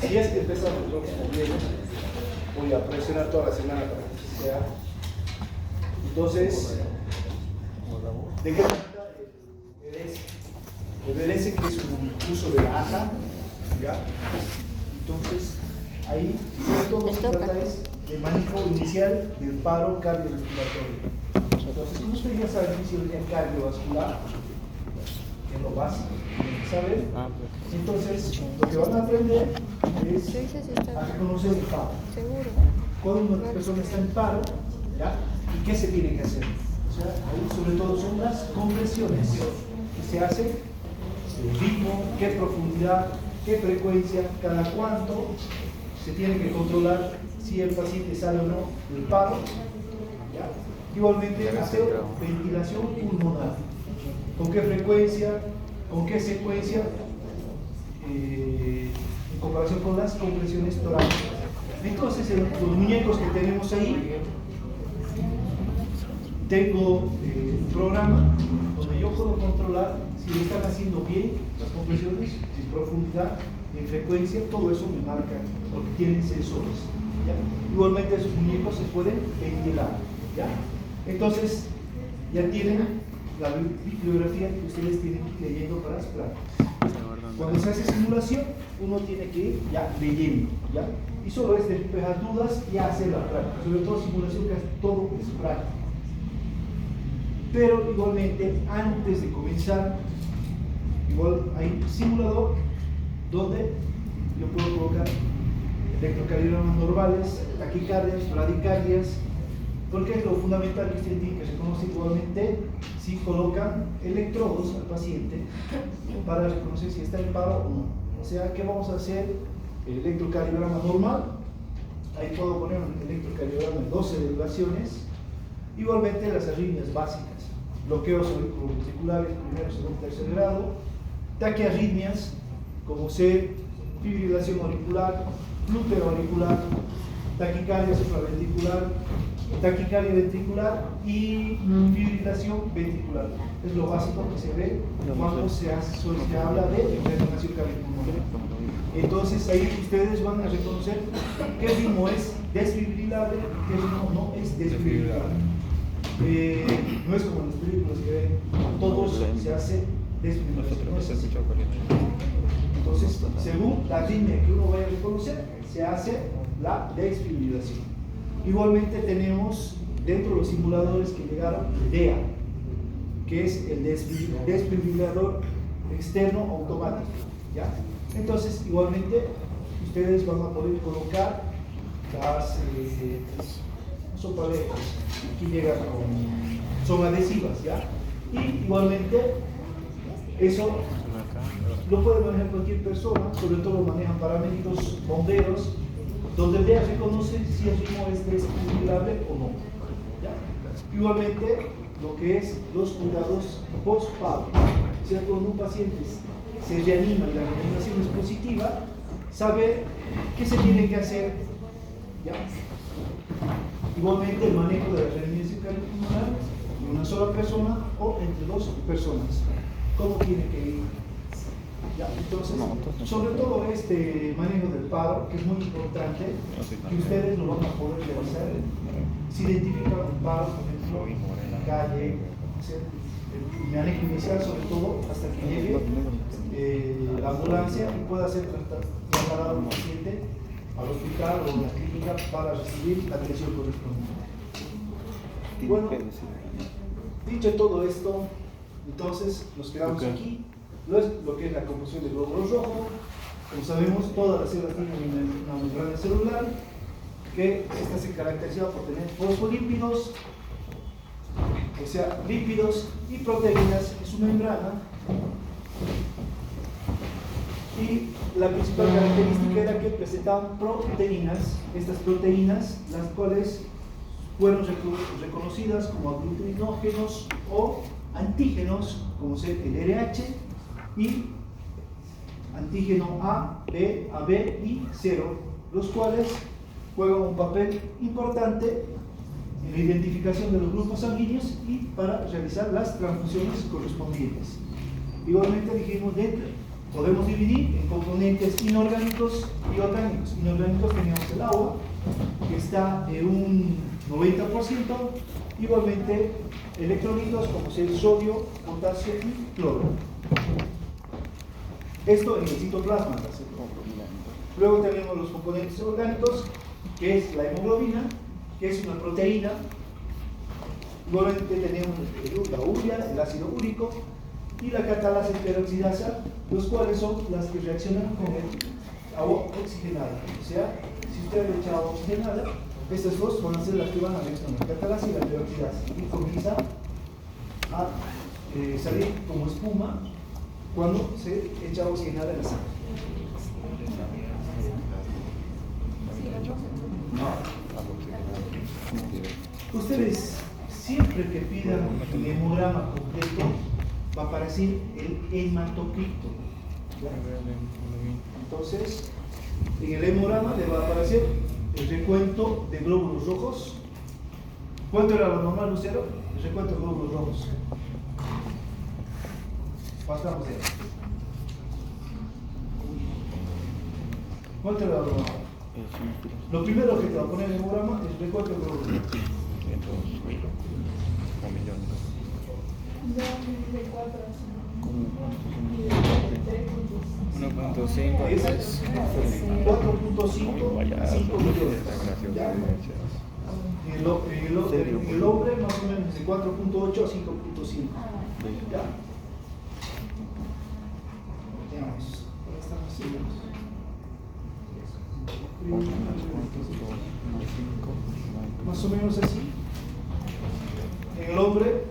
Si es que empezamos como bien, voy a presionar toda la semana para que sea. Entonces, ¿de qué trata el BLS? El BLS, que es un uso de la AJA, ¿ya? Entonces, ahí todo lo que trata es de manejo inicial del paro cardiorrespiratorio. Entonces, como usted ya sabe, fisiología cardiovascular, que es lo básico, ¿saben? Entonces, lo que van a aprender es a reconocer el paro. Cuando una persona está en paro, ¿ya? ¿Y qué se tiene que hacer? O sea, ahí sobre todo son las compresiones que se hacen, el ritmo, qué profundidad, qué frecuencia, cada cuánto se tiene que controlar si el paciente sale o no del paro, ¿ya? Igualmente hacer ventilación pulmonar, con qué frecuencia, con qué secuencia, en comparación con las compresiones torácicas. Entonces, los muñecos que tenemos ahí, tengo un programa donde yo puedo controlar si le están haciendo bien las compresiones, en profundidad, en frecuencia, todo eso me marca, porque tienen sensores, ¿ya? Igualmente esos muñecos se pueden ventilar, ¿ya? Entonces, ya tienen la bibliografía que ustedes tienen que ir leyendo para las prácticas. Cuando se hace simulación, uno tiene que ir ya leyendo, ¿ya? Y solo es despejar dudas y hacer la práctica. Sobre todo simulación, que todo es práctica. Pero igualmente, antes de comenzar, igual hay un simulador donde yo puedo colocar electrocardiogramas normales, taquicardias, bradicardias, porque es lo fundamental que usted tiene que reconocer igualmente si colocan electrodos al paciente para reconocer si está en paro o no. O sea, ¿qué vamos a hacer? El electrocardiograma normal, ahí puedo poner un electrocardiograma en 12 derivaciones, igualmente las arritmias básicas, bloqueos auriculoventriculares, primero, segundo, tercer grado, taquiarritmias, como ser fibrilación auricular, glúteo auricular, taquicardia supraventricular, taquicardia ventricular y fibrilación ventricular. Es lo básico que se ve cuando se habla de reanimación cardiopulmonar. Entonces ahí ustedes van a reconocer qué ritmo es desfibrilable y qué ritmo no es desfibrilable. No es como en las películas que ven, todos se hace desfibrilación. No es así. Entonces, según la arritmia que uno vaya a reconocer, se hace la desfibrilación. Igualmente tenemos dentro de los simuladores que llegaron DEA, que es el desfibrilador externo automático, ¿ya? Entonces, igualmente, ustedes van a poder colocar las son paletas, aquí llegan son adhesivas, ¿ya? Y igualmente, eso lo puede manejar cualquier persona, sobre todo lo manejan paramédicos, bomberos, donde DEA reconoce si el ritmo es desfibrilable o no, ¿ya? Igualmente, lo que es los cuidados post-paro, o sea, cuando un paciente se reanima y la reanimación es positiva, saber qué se tiene que hacer, ¿ya? Igualmente, el manejo de la reanimación cardiopulmonar de una sola persona o entre dos personas, cómo tiene que ir. ¿Ya? Entonces, sobre todo este manejo del paro, que es muy importante, que ustedes lo van a poder realizar. Si identifican un paro, por ejemplo, en la calle, el manejo inicial, sobre todo, hasta que llegue la ambulancia y pueda ser trasladado al paciente al hospital o a la clínica para recibir la atención correspondiente. Bueno, dicho todo esto, entonces nos quedamos aquí. Lo que es la composición del glóbulo rojo. Como sabemos, todas las células tienen una membrana celular, que esta se caracteriza por tener fosfolípidos, o sea, lípidos y proteínas en su membrana. Y la principal característica era que presentaban proteínas, estas proteínas, las cuales fueron reconocidas como aglutinógenos o antígenos, como ser el RH y antígeno A, B, AB y 0, los cuales juegan un papel importante en la identificación de los grupos sanguíneos y para realizar las transfusiones correspondientes. Igualmente dijimos, podemos dividir en componentes inorgánicos y orgánicos. Inorgánicos tenemos el agua, que está en un 90%, igualmente electrolitos como es el sodio, potasio y cloro. Esto en el citoplasma. Luego tenemos los componentes orgánicos, que es la hemoglobina, que es una proteína. Igualmente tenemos la urea, el ácido úrico y la catalasa y peroxidasa, los cuales son las que reaccionan con el agua oxigenada. O sea, si usted le echa agua oxigenada, estas dos van a ser las que van a reaccionar, la catalasa y la peroxidasa, y comienza a salir como espuma cuando se echa agua oxigenada en la sangre. Ustedes, siempre que pidan el hemograma completo, va a aparecer el hematocrito. Entonces, en el hemograma le va a aparecer el recuento de glóbulos rojos. ¿Cuánto era lo normal, Lucero? El recuento de glóbulos rojos. Pasamos de ahí. ¿Cuánto era lo normal? Lo primero que te va a poner en el hemograma es el recuento de glóbulos rojos. 1.5 es 4.5 a 5 millones. ¿Ya? En el hombre más o menos de 4.8 a 5.5. ¿Ya? Veamos. Ahora estamos haciendo. Más o menos así. En el hombre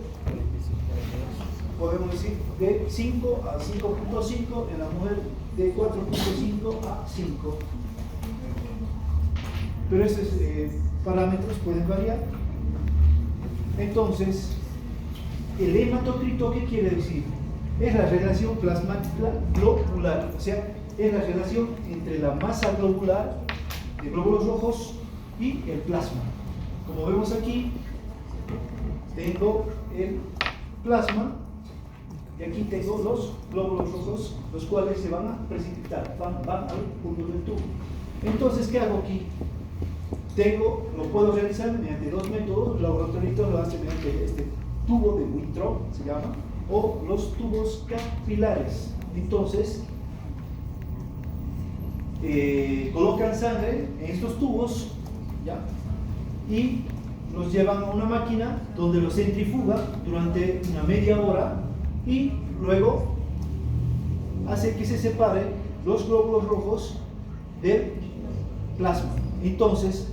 podemos decir de 5 a 5.5, en la mujer de 4.5 a 5. Pero estos parámetros pueden variar. Entonces, el hematocrito, ¿qué quiere decir? Es la relación plasmática globular, o sea, es la relación entre la masa globular de glóbulos rojos y el plasma. Como vemos aquí, tengo el plasma y aquí tengo los glóbulos rojos, los cuales se van a precipitar, van al punto del tubo. Entonces, ¿qué hago aquí? Lo puedo realizar mediante dos métodos. Los laboratorios lo hacen mediante este tubo de Winthrop, se llama, o los tubos capilares. Entonces, colocan sangre en estos tubos, ¿ya? Y los llevan a una máquina donde los centrifuga durante una media hora y luego hace que se separe los glóbulos rojos del plasma. Entonces,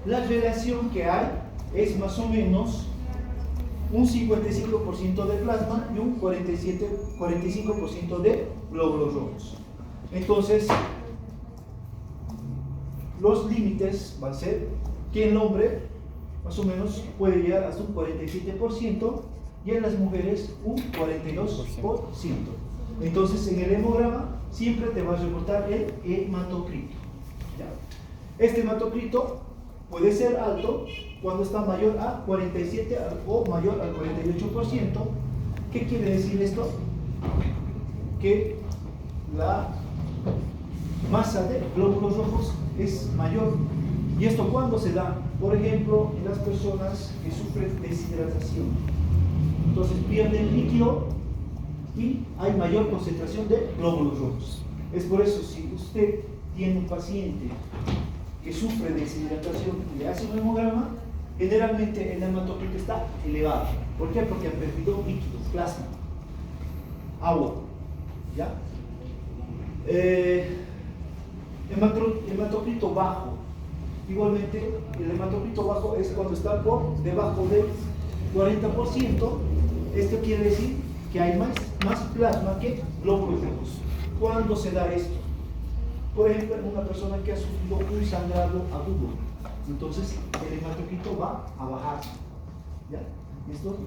la relación que hay es más o menos un 55% de plasma y un 45% de glóbulos rojos. Entonces, los límites van a ser que el hombre más o menos puede llegar hasta un 47% y en las mujeres un 42%. Entonces, en el hemograma siempre te va a reportar el hematocrito. ¿Ya? Este hematocrito puede ser alto cuando está mayor a 47 o mayor al 48%. ¿Qué quiere decir esto? Que la masa de glóbulos rojos es mayor. ¿Y esto cuándo se da? Por ejemplo, en las personas que sufren deshidratación. Entonces pierden líquido y hay mayor concentración de glóbulos rojos. Es por eso, si usted tiene un paciente que sufre de deshidratación y le hace un hemograma, generalmente el hematocrito está elevado. ¿Por qué? Porque han perdido líquido, plasma, agua. ¿Ya? Hematocrito bajo. Igualmente, el hematocrito bajo es cuando está por debajo del 40%. Esto quiere decir que hay más plasma que glóbulos rojos. ¿Cuándo se da esto? Por ejemplo, en una persona que ha sufrido un sangrado agudo. Entonces, el hematocrito va a bajar. ¿Ya? Estos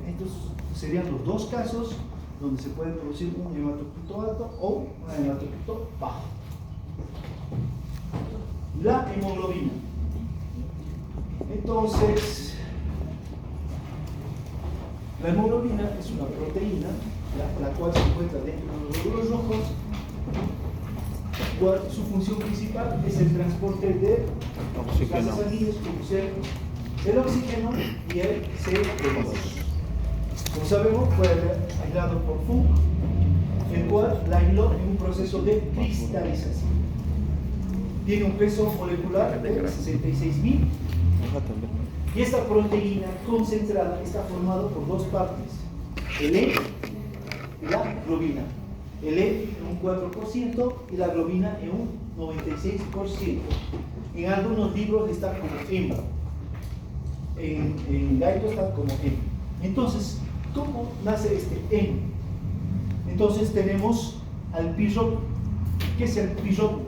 serían los dos casos donde se puede producir un hematocrito alto o un hematocrito bajo. La hemoglobina. Entonces, la hemoglobina es una proteína, la cual se encuentra dentro de los glóbulos rojos cual su función principal es el transporte de gases sanguíneos como ser el oxígeno y el CO2. Como sabemos, fue aislado por Funk, el cual la aisló en un proceso de cristalización. Tiene un peso molecular de 66.000 y esta proteína concentrada está formada por dos partes, el E y la globina. El E en un 4% y la globina en un 96%. En algunos libros está como M. En Gaito está como M. Entonces, ¿cómo nace este M? Entonces tenemos al pirro. ¿Qué es el pirro?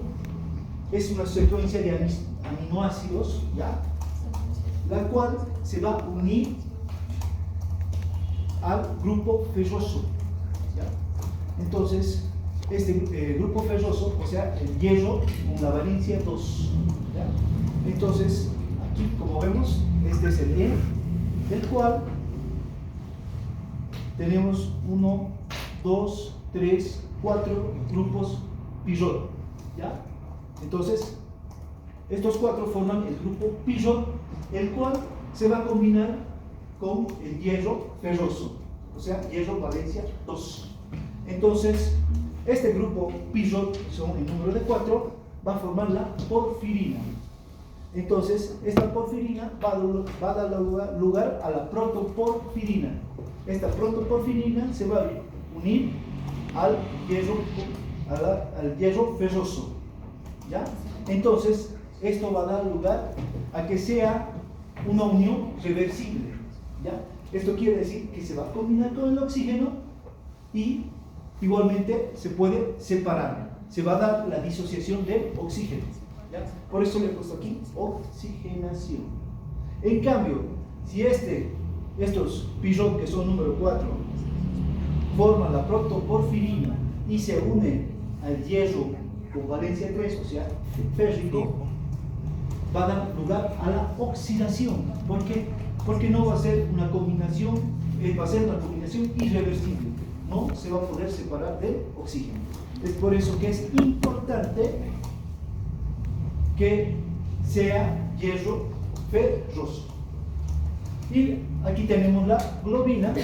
Es una secuencia de aminoácidos, ¿ya? La cual se va a unir al grupo ferroso, ¿ya? Entonces, este grupo ferroso, o sea, el hierro con la valencia 2, ¿ya? Entonces, aquí, como vemos, este es el E, del cual tenemos 1, 2, 3, 4 grupos pirrol, ¿ya? Entonces, estos 4 forman el grupo pirrol, el cual se va a combinar con el hierro ferroso, o sea, hierro valencia 2. Entonces, este grupo pirrol, son el número de 4, va a formar la porfirina. Entonces, esta porfirina va a dar lugar a la protoporfirina. Esta protoporfirina se va a unir al hierro ferroso, ¿ya? Entonces, esto va a dar lugar a que sea una unión reversible, ¿ya? Esto quiere decir que se va a combinar con el oxígeno y igualmente se puede separar. Se va a dar la disociación del oxígeno, ¿ya? Por eso le he puesto aquí oxigenación. En cambio, si estos pirrol, que son número 4, forman la protoporfirina y se unen al hierro con valencia 3, o sea, férrico, va a dar lugar a la oxidación. ¿Por qué? Porque no va a ser una combinación, va a ser una combinación irreversible. No se va a poder separar del oxígeno. Es por eso que es importante que sea hierro ferroso. Y aquí tenemos la globina,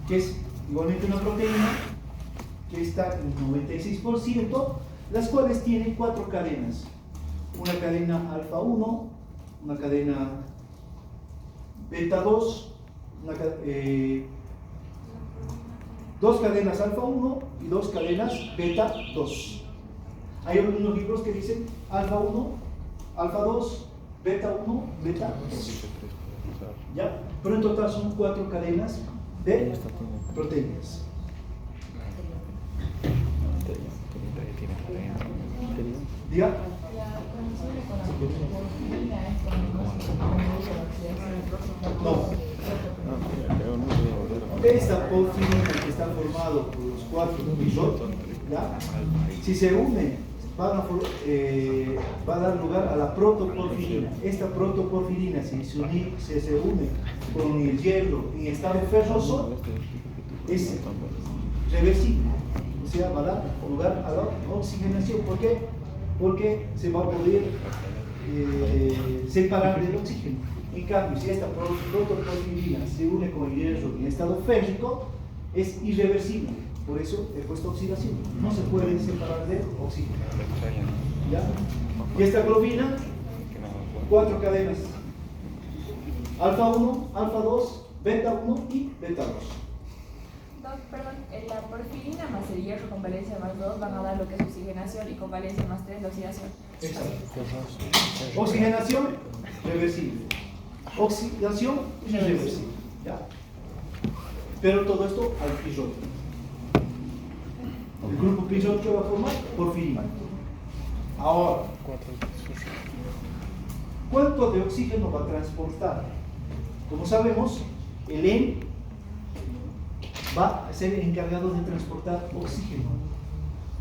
que es igualmente una proteína que está en 96%, las cuales tienen 4 cadenas. Una cadena alfa 1, una cadena beta 2, dos cadenas alfa 1 y 2 cadenas beta 2. Hay algunos libros que dicen alfa 1, alfa 2, beta 1, beta 2. ¿Ya? Pero en total son 4 cadenas de proteínas. ¿Diga? No. Esta porfirina que está formado por los 4 pirrol, ¿ya? Si se une, va a dar lugar a la protoporfirina. Esta protoporfirina, si se une con el hierro en estado ferroso, es reversible, o sea, va a dar lugar a la oxigenación. ¿Por qué? Porque se va a poder separar del oxígeno. En cambio, si esta protoporfirina se une con el hierro en estado férrico, es irreversible. Por eso he puesto oxidación. No se puede separar del oxígeno. ¿Ya? Y esta globina, 4 cadenas. Alfa 1, alfa 2, beta 1 y beta 2. Perdón, la porfirina más el hierro con valencia más 2 van a dar lo que es oxigenación y con valencia más 3 la oxidación. Exacto. Oxigenación, reversible. Oxidación, irreversible. ¿Ya? Pero todo esto al pirrol. El grupo pirrol que va a formar porfirina. Ahora, ¿cuánto de oxígeno va a transportar? Como sabemos, el N va a ser encargado de transportar oxígeno.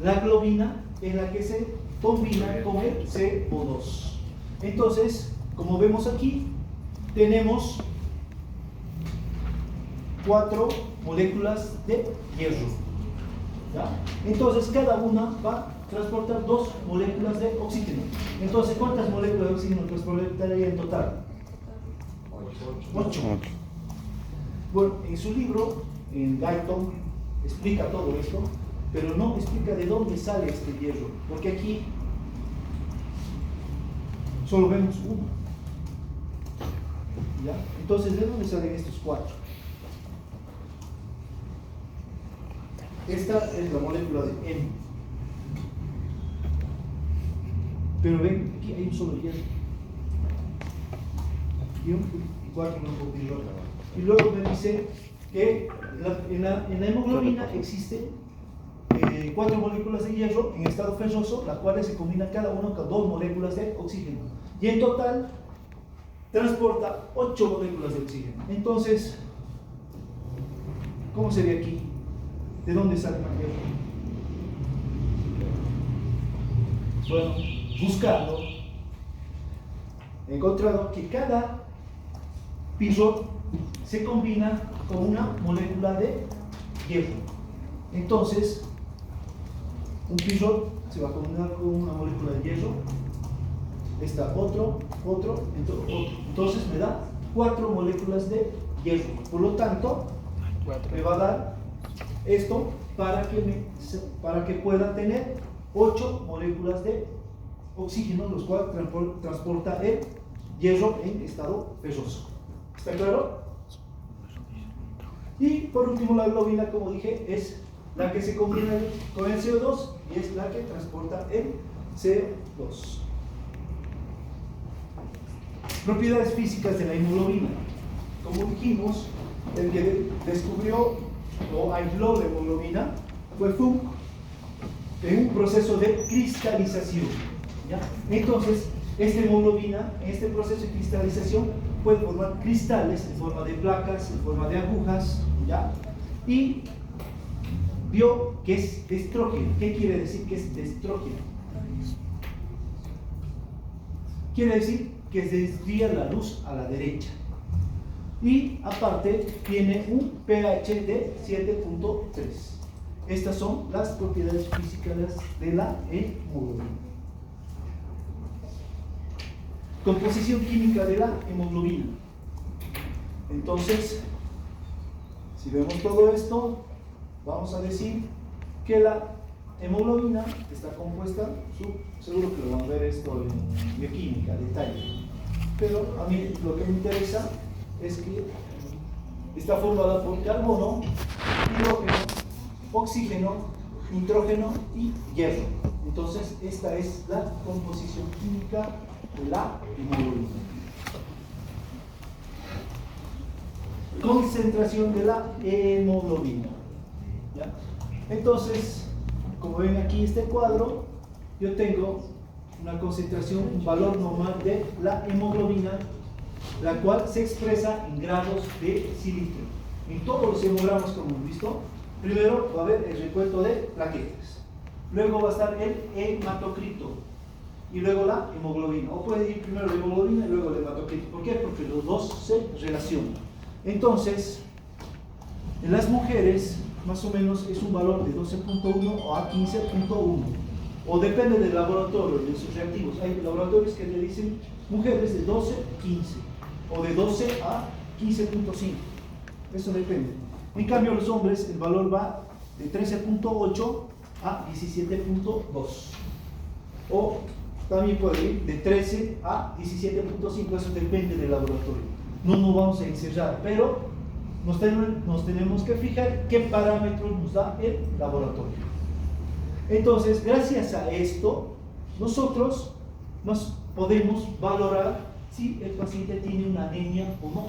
La globina es la que se combina con el CO2. Entonces, como vemos aquí, tenemos 4 moléculas de hierro, ¿ya? Entonces cada una va transporta 2 moléculas de oxígeno. Entonces, ¿cuántas moléculas de oxígeno transportaría en total? 8. Bueno, en su libro, en Guyton, explica todo esto, pero no explica de dónde sale este hierro, porque aquí solo vemos uno. ¿Ya? Entonces, ¿de dónde salen estos 4? Esta es la molécula de M. Pero ven, aquí hay un solo hierro. Y 4 no hierro. Y luego me dice que en la hemoglobina existen 4 moléculas de hierro en estado ferroso, las cuales se combinan cada una con 2 moléculas de oxígeno. Y en total transporta 8 moléculas de oxígeno. Entonces, ¿cómo sería aquí? ¿De dónde sale más hierro? Bueno, buscando, he encontrado que cada pirrot se combina con una molécula de hierro. Entonces, un pirrot se va a combinar con una molécula de hierro. Está otro. Entonces me da 4 moléculas de hierro. Por lo tanto, me va a dar esto para que pueda tener 8 moléculas de oxígeno, los cuales transporta el hierro en estado ferroso. ¿Está claro? Y por último, la globina, como dije, es la que se combina con el CO2 y es la que transporta el CO2. Propiedades físicas de la hemoglobina. Como dijimos, el que descubrió o aisló la hemoglobina fue Funk en un proceso de cristalización. ¿Ya? Entonces, esta hemoglobina, en este proceso de cristalización, puede formar cristales en forma de placas, en forma de agujas, ¿ya? Y vio que es estrógeno. ¿Qué quiere decir que es estrógeno? Quiere decir que desvía la luz a la derecha. Y aparte tiene un pH de 7.3. Estas son las propiedades físicas de la hemoglobina. Composición química de la hemoglobina. Entonces, si vemos todo esto, vamos a decir que la hemoglobina está compuesta, seguro que lo van a ver esto en bioquímica, detalle, pero a mí lo que me interesa es que está formada por carbono, hidrógeno, oxígeno, nitrógeno y hierro. Entonces, esta es la composición química de la hemoglobina. Concentración de la hemoglobina. ¿Ya? Entonces, como ven aquí este cuadro, yo tengo una concentración, un valor normal de la hemoglobina, la cual se expresa en grados de cilindro. En todos los hemogramas que hemos visto, primero va a haber el recuento de plaquetas, luego va a estar el hematocrito y luego la hemoglobina, o puede ir primero la hemoglobina y luego el hematocrito. ¿Por qué? Porque los dos se relacionan. Entonces, en las mujeres más o menos es un valor de 12.1 a 15.1, o depende del laboratorio, de sus reactivos. Hay laboratorios que le dicen mujeres de 12 a 15, o de 12 a 15.5, eso depende. En cambio, los hombres el valor va de 13.8 a 17.2, o también puede ir de 13 a 17.5, eso depende del laboratorio. No nos vamos a encerrar, pero nos tenemos que fijar qué parámetros nos da el laboratorio. Entonces, gracias a esto, nosotros nos podemos valorar si el paciente tiene una anemia o no.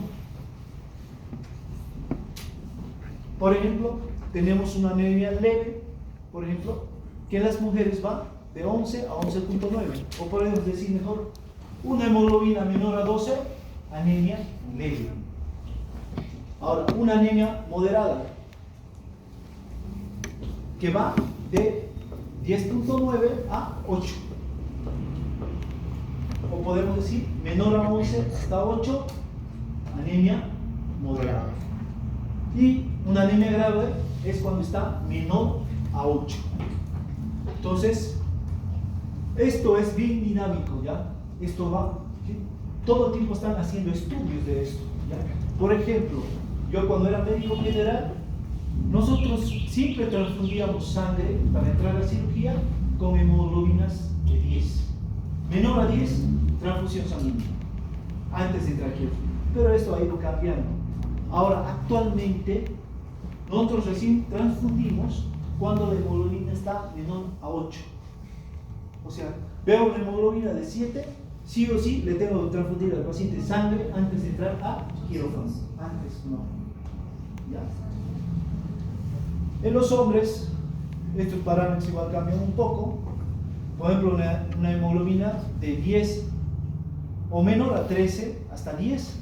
Por ejemplo, tenemos una anemia leve, por ejemplo, que en las mujeres va de 11 a 11.9, o podemos decir mejor, una hemoglobina menor a 12, anemia leve. Ahora, una anemia moderada, que va de 10.9 a 8, o podemos decir menor a 11 hasta 8, anemia moderada. Y una anemia grave es cuando está menor a 8. Entonces, Esto es bien dinámico, ¿ya? Esto va, ¿sí? Todo el tiempo están haciendo estudios de esto, ¿ya? Por ejemplo, yo cuando era médico general, nosotros siempre transfundíamos sangre para entrar a la cirugía con hemoglobinas de 10. Menor a 10, transfusión sanguínea, antes de entrar aquí. Pero esto ha ido cambiando. Ahora, actualmente, nosotros recién transfundimos cuando la hemoglobina está menor a 8. O sea, veo una hemoglobina de 7, sí o sí le tengo que transfundir al paciente sangre antes de entrar a quirófano. Antes no. ¿Ya? En los hombres, estos parámetros igual cambian un poco. Por ejemplo, una hemoglobina de 10 o menor a 13 hasta 10.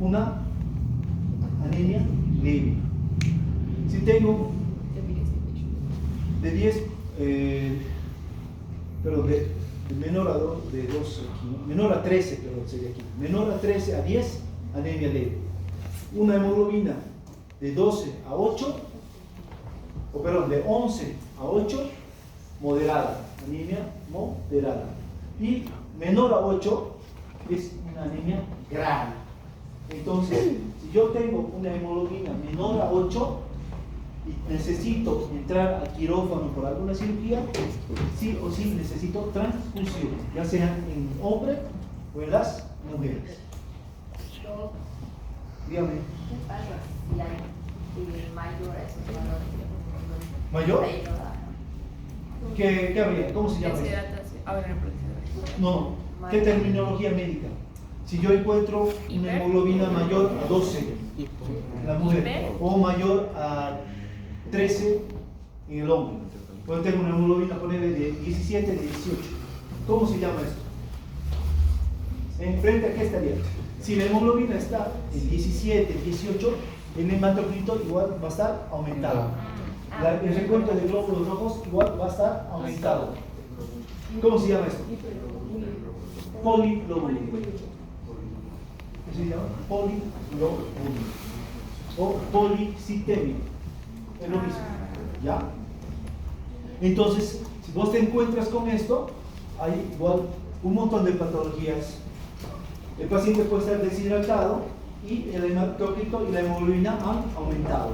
Una anemia leve. Si tengo de 10, perdón, de menor a 2, de 12 aquí, ¿no? Menor a 13, perdón, sería aquí. Menor a 13 a 10, anemia leve. Una hemoglobina de 12 a 8, o perdón, de 11 a 8, moderada, anemia moderada. Y menor a 8 es una anemia grave. Entonces, si yo tengo una hemoglobina menor a 8 y necesito entrar al quirófano por alguna cirugía, sí o sí necesito transfusión, ya sea en hombre o en las mujeres. Dígame. ¿Qué pasa si hay mayor a esos valores? ¿Mayor? ¿Qué habría? ¿Cómo se llama eso? Deshidratación. Ahora reproducción. No, ¿qué terminología médica? Si yo encuentro una hemoglobina mayor a 12 en la mujer o mayor a 13 en el hombre, pues tengo una hemoglobina, ponerle de 17, de 18. ¿Cómo se llama esto? ¿Enfrente a qué estaría? Si la hemoglobina está en 17, 18, el hematocrito igual va a estar aumentado. El recuento de glóbulos rojos igual va a estar aumentado. ¿Cómo se llama esto? Poliglobulia. ¿Qué se llama? Poliglobulia. O policitemia. Es lo mismo. ¿Ya? Entonces, si vos te encuentras con esto, hay igual un montón de patologías. El paciente puede estar deshidratado y el hematocrito y la hemoglobina han aumentado.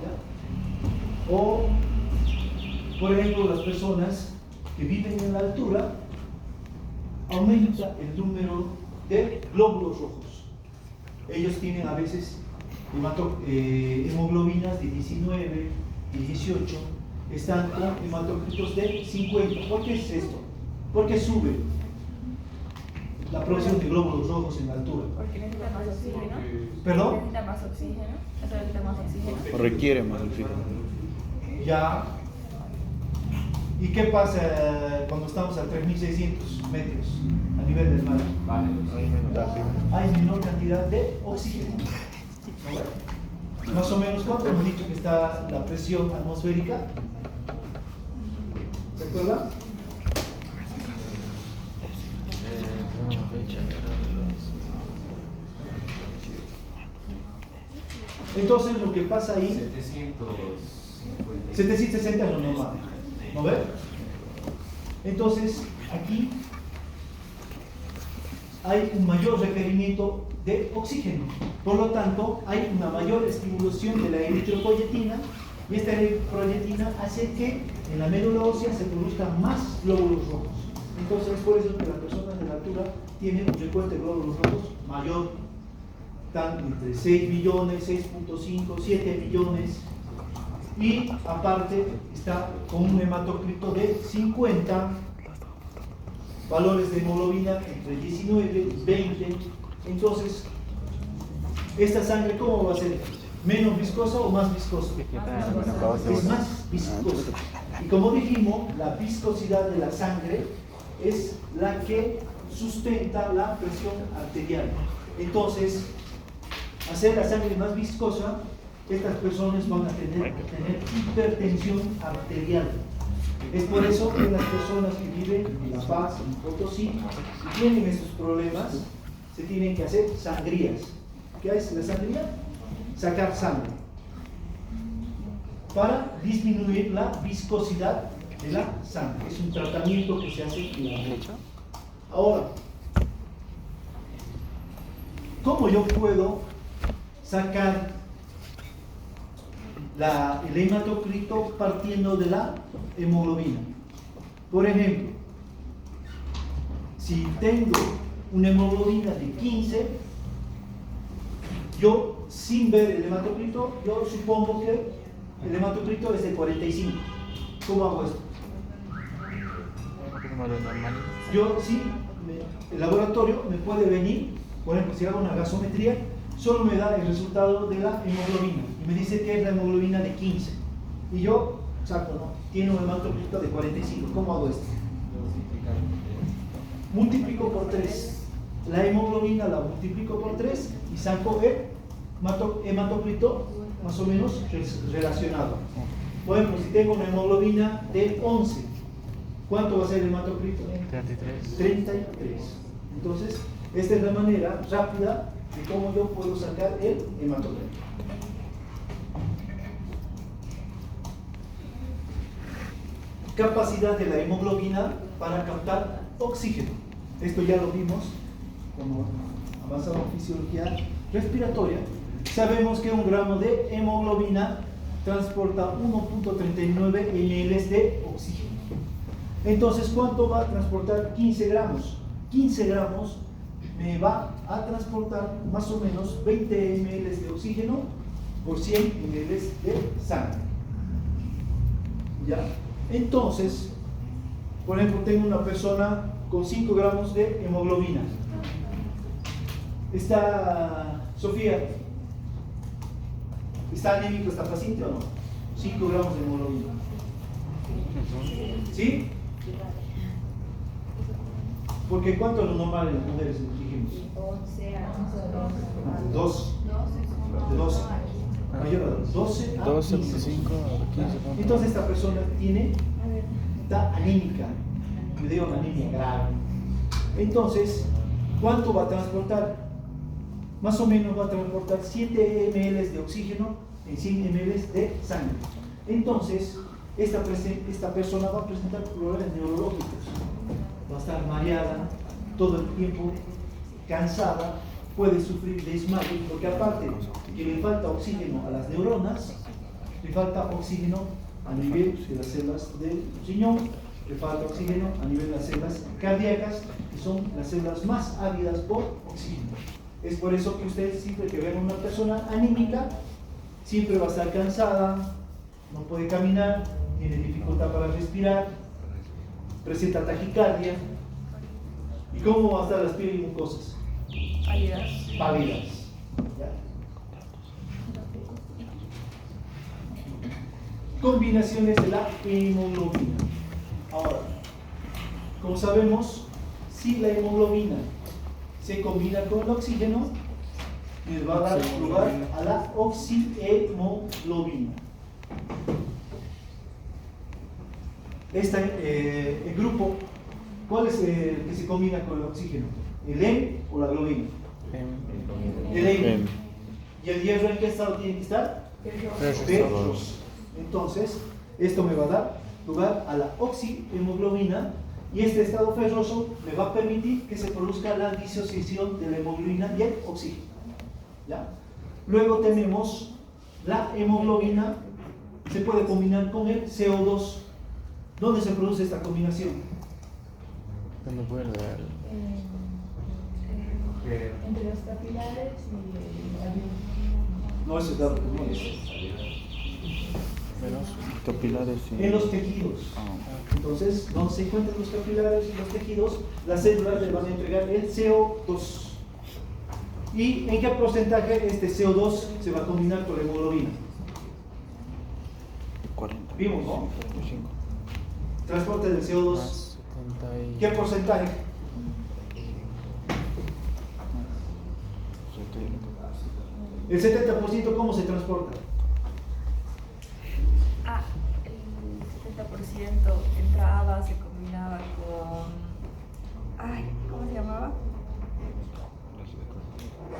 ¿Ya? O, por ejemplo, las personas que viven en la altura, aumenta el número de glóbulos rojos. Ellos tienen a veces hemoglobinas de 19, de 18, están con hematocritos de 50. ¿Por qué es esto? Porque sube la producción de glóbulos rojos en la altura. Porque necesita más oxígeno. ¿Perdón? Necesita más oxígeno. Eso necesita más oxígeno. O requiere más oxígeno. Ya. ¿Y qué pasa cuando estamos a 3.600 metros a nivel del mar? Hay menor cantidad de oxígeno. ¿No? Más o menos, ¿cuánto hemos dicho que está la presión atmosférica? ¿Se acuerdan? Entonces lo que pasa ahí, 760 es lo normal, ¿no ve? Entonces aquí hay un mayor requerimiento de oxígeno, por lo tanto hay una mayor estimulación de la eritropoyetina, y esta eritropoyetina hace que en la médula ósea se produzcan más glóbulos rojos. Entonces es por eso que las personas de la altura tienen un recuento de glóbulos rojos mayor. Están entre 6 millones, 6.5, 7 millones, y aparte está con un hematocrito de 50, valores de hemoglobina entre 19 y 20. Entonces, esta sangre, ¿cómo va a ser? ¿Menos viscosa o más viscosa? Es más viscosa. Y como dijimos, la viscosidad de la sangre es la que sustenta la presión arterial. Entonces, hacer la sangre más viscosa, estas personas van a tener hipertensión arterial. Es por eso que las personas que viven en La Paz, en Potosí, y tienen estos problemas, se tienen que hacer sangrías. ¿Qué es la sangría? Sacar sangre para disminuir la viscosidad de la sangre. Es un tratamiento que se hace en la sangre. Ahora, ¿cómo yo puedo sacar el hematocrito partiendo de la hemoglobina? Por ejemplo, si tengo una hemoglobina de 15, yo sin ver el hematocrito, yo supongo que el hematocrito es de 45. ¿Cómo hago esto? Yo sí, el laboratorio me puede venir, por ejemplo, si hago una gasometría, solo me da el resultado de la hemoglobina y me dice que es la hemoglobina de 15. Y yo saco, ¿no? Tiene un hematocrito de 45. ¿Cómo hago esto? Multiplico por 3. La hemoglobina la multiplico por 3 y saco el hematocrito más o menos relacionado. Por ejemplo, si tengo una hemoglobina de 11, ¿cuánto va a ser el hematocrito? 33. Entonces, esta es la manera rápida de cómo yo puedo sacar el hematocrito. Capacidad de la hemoglobina para captar oxígeno. Esto ya lo vimos como avanzamos en fisiología respiratoria. Sabemos que 1 gramo de hemoglobina transporta 1.39 ml de oxígeno. Entonces, ¿cuánto va a transportar 15 gramos? 15 gramos me va a transportar más o menos 20 ml de oxígeno por 100 ml de sangre. ¿Ya? Entonces, por ejemplo, tengo una persona con 5 gramos de hemoglobina. Está Sofía. ¿Está anémico esta paciente o no? 5 gramos de hemoglobina. ¿Sí? Porque ¿cuánto es lo normal en las mujeres? Dijimos. 2. De 12. Mayor a 12 a 12, 15. 25, 15. Entonces esta persona está anímica. Le digo una anemia grave. Entonces, ¿cuánto va a transportar? Más o menos va a transportar 7 ml de oxígeno en 100 ml de sangre. Entonces, esta persona va a presentar problemas neurológicos. Va a estar mareada, todo el tiempo cansada, puede sufrir desmayo, porque aparte que le falta oxígeno a las neuronas, le falta oxígeno a nivel de las células del riñón, le falta oxígeno a nivel de las células cardíacas, que son las células más ávidas por oxígeno. Es por eso que ustedes siempre que ven a una persona anímica, siempre va a estar cansada, no puede caminar, tiene dificultad para respirar, presenta taquicardia. ¿Y cómo van a estar las pieles y mucosas? Pálidas. ¿Ya? Combinaciones de la hemoglobina. Ahora, como sabemos, si la hemoglobina se combina con el oxígeno, les va a dar lugar a la oxihemoglobina. El grupo, ¿cuál es el que se combina con el oxígeno? ¿El hemo o la globina? El hemo. ¿Y el hierro en qué estado tiene que estar? Ferroso. Entonces, esto me va a dar lugar a la oxihemoglobina y este estado ferroso me va a permitir que se produzca la disociación de la hemoglobina y el oxígeno. ¿Ya? Luego tenemos la hemoglobina, se puede combinar con el CO2. ¿Dónde se produce esta combinación? No puedo dar. Entre los capilares y No, ese es dato común. Capilares y... En los tejidos. Entonces, donde se encuentran los capilares y los tejidos, las células le van a entregar el CO2. ¿Y en qué porcentaje este CO2 se va a combinar con la hemoglobina? 40. Vimos, ¿no? 45. Transporte del CO2. Más 70 y... ¿Qué porcentaje? 70. El 70%, ¿cómo se transporta? El 70% entraba, se combinaba con... ¿cómo se llamaba?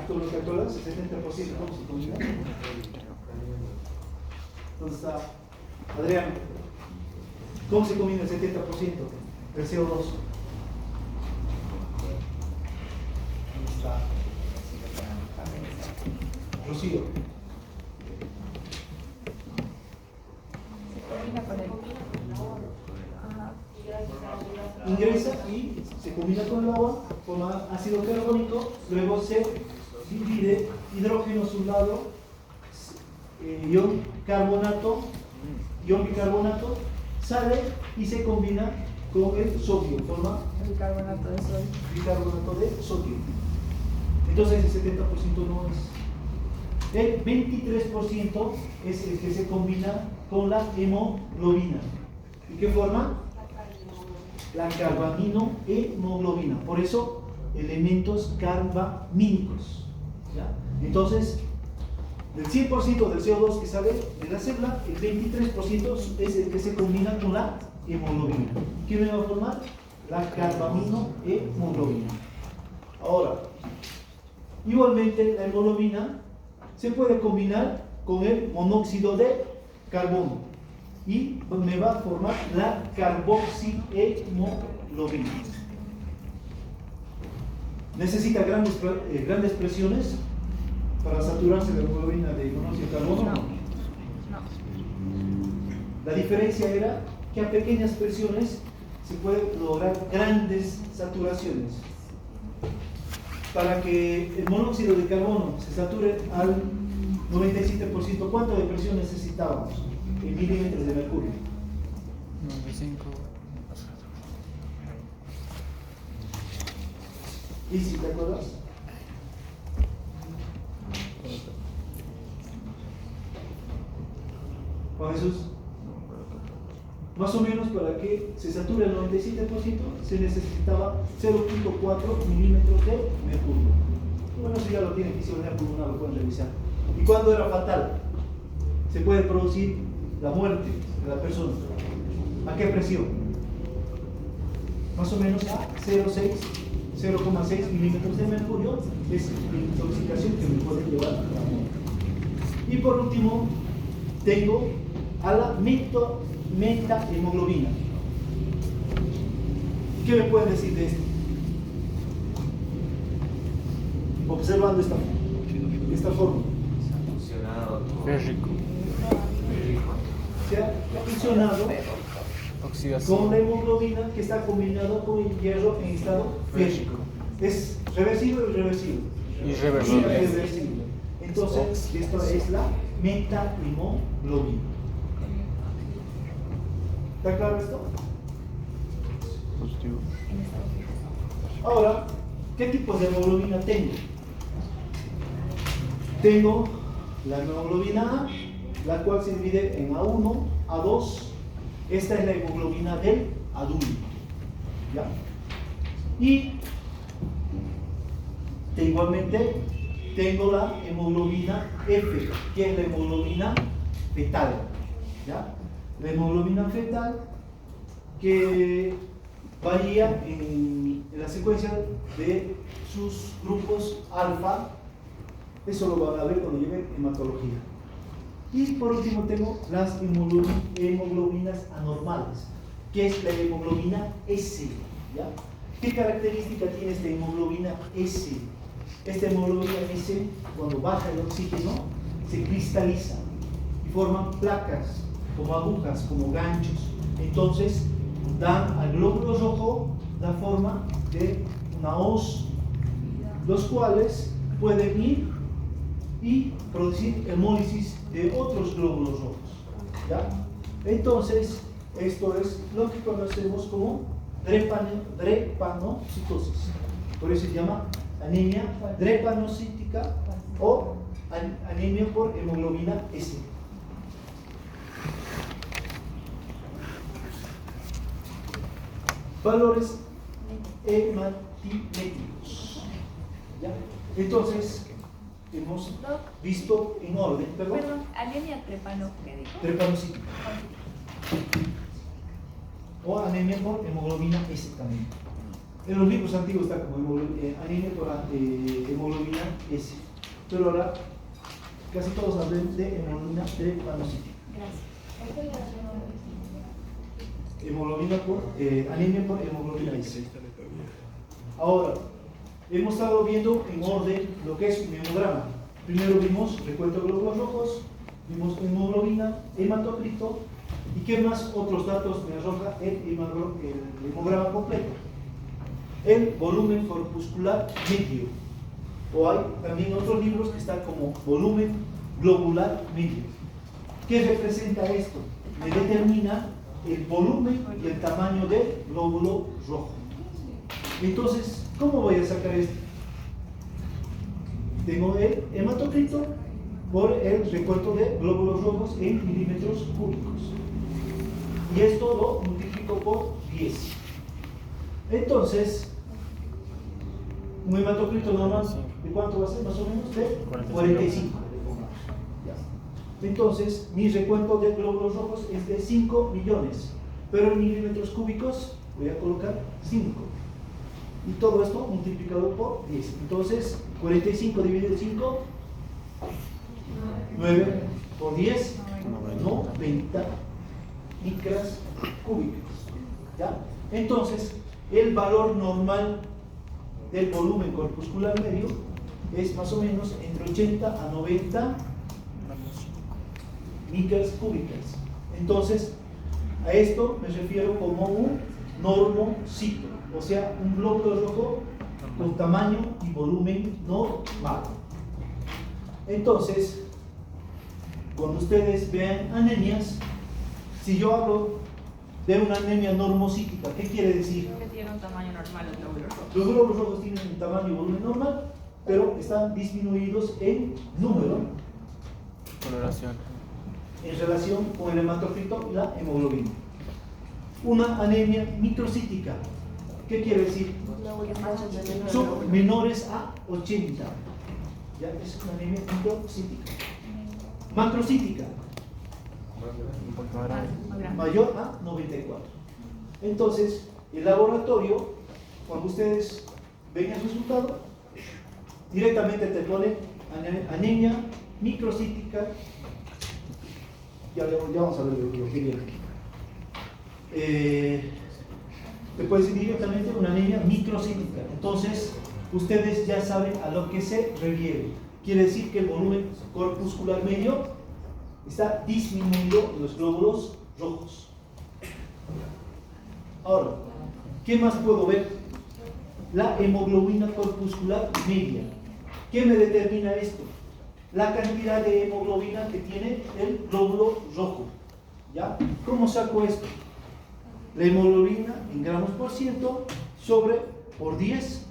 ¿Tú lo calculas? ¿El 70% cómo se combina? ¿Dónde está? Adrián. ¿Cómo se combina el 70% del CO2? Ahí está. Rocío. Se combina con el. Ajá. Ingresa y se combina con el agua, forma ácido carbónico, luego se divide hidrógenos a un lado, ion bicarbonato, sale y se combina con el sodio, forma Bicarbonato de sodio. bicarbonato de sodio. Entonces el 70% no es. El 23% es el que se combina con la hemoglobina. ¿Y qué forma? La carbaminohemoglobina. Por eso, elementos carbamínicos. ¿Ya? Entonces, del 100% del CO2 que sale de la célula, el 23% es el que se combina con la hemoglobina. ¿Qué me va a formar? La carbaminohemoglobina. Ahora, igualmente la hemoglobina se puede combinar con el monóxido de carbono y me va a formar la carboxihemoglobina. ¿Necesita grandes presiones para saturarse la hemoglobina de monóxido de carbono? No. La diferencia era que a pequeñas presiones se pueden lograr grandes saturaciones. Para que el monóxido de carbono se sature al 97%, ¿cuánto de presión necesitábamos en milímetros de mercurio? 95. ¿Y si te acuerdas? Juan Jesús, más o menos para que se sature el 97% se necesitaba 0.4 milímetros de mercurio. Bueno, si ya lo tienen fisionomía pulmonar, lo pueden revisar. ¿Y cuándo era fatal? Se puede producir la muerte de la persona. ¿A qué presión? Más o menos a 0,6 milímetros de mercurio es la intoxicación que me puede llevar a la muerte. Y por último, tengo a la metahemoglobina. ¿Qué me pueden decir de esto? Observando esta forma. Férrico. Se ha fusionado Oxidación. con la hemoglobina que está combinado con el hierro en estado férrico. ¿Es reversible o irreversible? Irreversible. Irreversible. Entonces, esto es la metahemoglobina. ¿Está claro esto? Positivo. Ahora, ¿qué tipos de hemoglobina tengo? Tengo la hemoglobina A, la cual se divide en A1, A2. Esta es la hemoglobina del adulto. ¿Ya? Y igualmente tengo la hemoglobina F, que es la hemoglobina fetal. ¿Ya? La hemoglobina fetal que varía en la secuencia de sus grupos alfa. Eso lo van a ver cuando lleven hematología. Y por último tengo las hemoglobinas anormales, que es la hemoglobina S. ¿Ya? ¿Qué característica tiene esta hemoglobina S? Esta hemoglobina S, cuando baja el oxígeno, se cristaliza y forman placas, como agujas, como ganchos. Entonces, dan al glóbulo rojo la forma de una hoz, los cuales pueden ir y producir hemólisis de otros glóbulos rojos. ¿Ya? Entonces, esto es lo que conocemos como drepanocitosis. Por eso se llama anemia drepanocítica o anemia por hemoglobina S. Valores hematimétricos. ¿Ya? Entonces, hemos visto en orden, Perdón, anemia trepano, ¿qué dijo? drepanocítica o anemia por hemoglobina S también. En los libros antiguos está como anemia por hemoglobina S, pero ahora casi todos hablan de hemoglobina drepanocítica. Gracias. anemia por hemoglobina S. Ahora, hemos estado viendo en orden lo que es un hemograma. Primero vimos recuento de glóbulos rojos, vimos hemoglobina, hematocrito, y qué más otros datos me arroja el hemograma completo. El volumen corpuscular medio, o hay también otros libros que están como volumen globular medio. ¿Qué representa esto? Me determina el volumen y el tamaño del glóbulo rojo. Entonces, ¿cómo voy a sacar esto? Tengo el hematocrito por el recuento de glóbulos rojos en milímetros cúbicos. Y esto lo multiplico por 10. Entonces, un hematocrito normal, ¿de cuánto va a ser? Más o menos de 45. Entonces, mi recuento de glóbulos rojos es de 5 millones. Pero en milímetros cúbicos voy a colocar 5. Y todo esto multiplicado por 10. Entonces, 45 dividido en 5, 9 por 10, 90 micras cúbicas. ¿Ya? Entonces, el valor normal del volumen corpuscular medio es más o menos entre 80 a 90 micras cúbicas. Entonces, a esto me refiero como un normocito, o sea, un glóbulo rojo con tamaño y volumen normal. Entonces, cuando ustedes vean anemias, si yo hablo de una anemia normocítica, ¿qué quiere decir? Que tiene un tamaño normal el glóbulo rojo. Los glóbulos rojos tienen un tamaño y volumen normal, pero están disminuidos en número Coloración. en relación con el hematocrito y la hemoglobina. Una anemia microcítica, ¿qué quiere decir? Son menores a 80. Ya es una anemia microcítica. Macrocítica, Un poco más grande. mayor a 94. Entonces, el laboratorio, cuando ustedes ven el resultado, directamente te pone anemia microcítica. Ya vamos a ver lo que viene. Te puede decir directamente una anemia microcítica. Entonces, ustedes ya saben a lo que se refiere. Quiere decir que el volumen corpuscular medio está disminuido en los glóbulos rojos. Ahora, ¿qué más puedo ver? La hemoglobina corpuscular media. ¿Qué me determina esto? La cantidad de hemoglobina que tiene el glóbulo rojo. ¿Ya? ¿Cómo saco esto? La hemoglobina en gramos por ciento por 10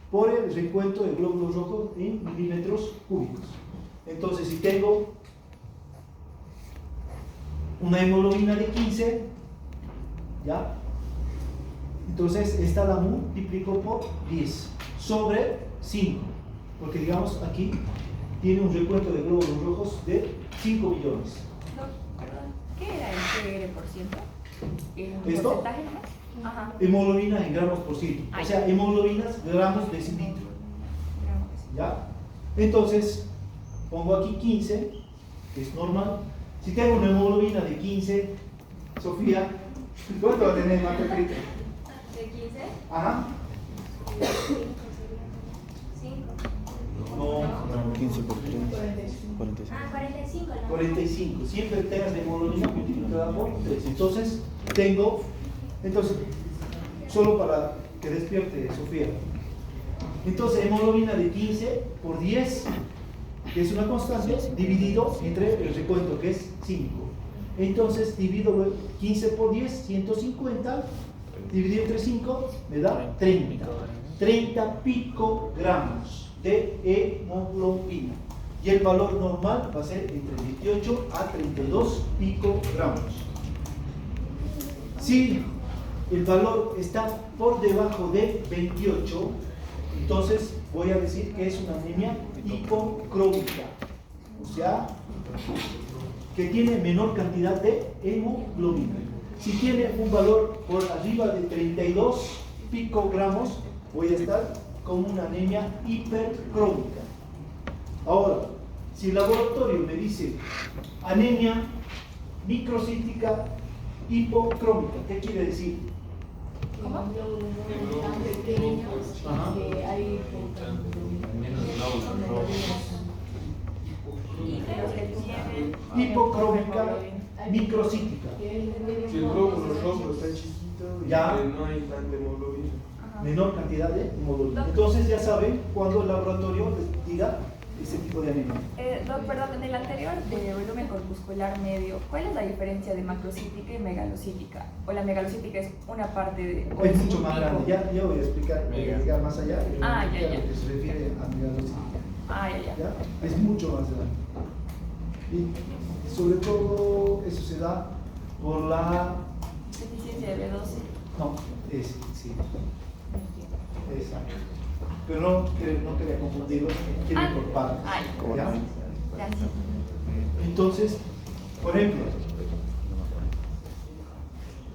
por el recuento de glóbulos rojos en milímetros cúbicos. Entonces, si tengo una hemoglobina de 15, ¿ya? Entonces, esta la multiplico por 10 sobre 5, porque digamos aquí tiene un recuento de glóbulos rojos de 5 millones. No, perdón. ¿Qué era el CR por ciento? ¿En ¿Esto? porcentaje? Ajá. Hemoglobina en gramos por ciento, o sea, hemoglobinas gramos decilitro. ¿Ya? Entonces, pongo aquí 15, que es normal. Si tengo una hemoglobina de 15, Sofía, ¿cuánto va a tener hematocrito? ¿De 15? Ajá. 5. No, 15 por 30. 45. Ah, 45. ¿no? 45. Siempre tengas de hemoglobina multiplicada por 3. Entonces, solo para que despierte Sofía. Entonces, hemoglobina de 15 por 10, que es una constante, dividido entre el recuento, que es 5. Entonces, divido 15 por 10, 150, dividido entre 5, me da 30. 30 picogramos de hemoglobina. Y el valor normal va a ser entre 28 a 32 picogramos. Si el valor está por debajo de 28, entonces voy a decir que es una anemia hipocrómica, o sea, que tiene menor cantidad de hemoglobina. Si tiene un valor por arriba de 32 picogramos, voy a estar con una anemia hipercrómica. Ahora, si el laboratorio me dice anemia microcítica hipocrómica. ¿Qué quiere decir? ¿Cómo? Tan pequeños Ajá. que hay Y de los que tienen Hipocrómica microcítica. Si el glóbulo rojo está chiquito y Ya. que no hay tanta hemoglobina. Ajá. Menor cantidad de hemoglobina. Entonces ya saben cuando el laboratorio les diga ese tipo de anemia. Doc, perdón, en el anterior de volumen corpuscular medio, ¿cuál es la diferencia de macrocítica y megalocítica? ¿O la megalocítica es una parte de...? o Es un mucho más tipo? grande. Ya voy a explicar, llegar más allá. Ah, ya, a ya. lo que se refiere a megalocítica. Ah, ya, ya. ¿Ya? Es mucho más grande. Y sobre todo eso se da por la... Deficiencia de B12. No, sí. Exacto. Pero no quería confundirlos, quiero por partes. Ay. ¿Ya? Ya, sí. Entonces, por ejemplo,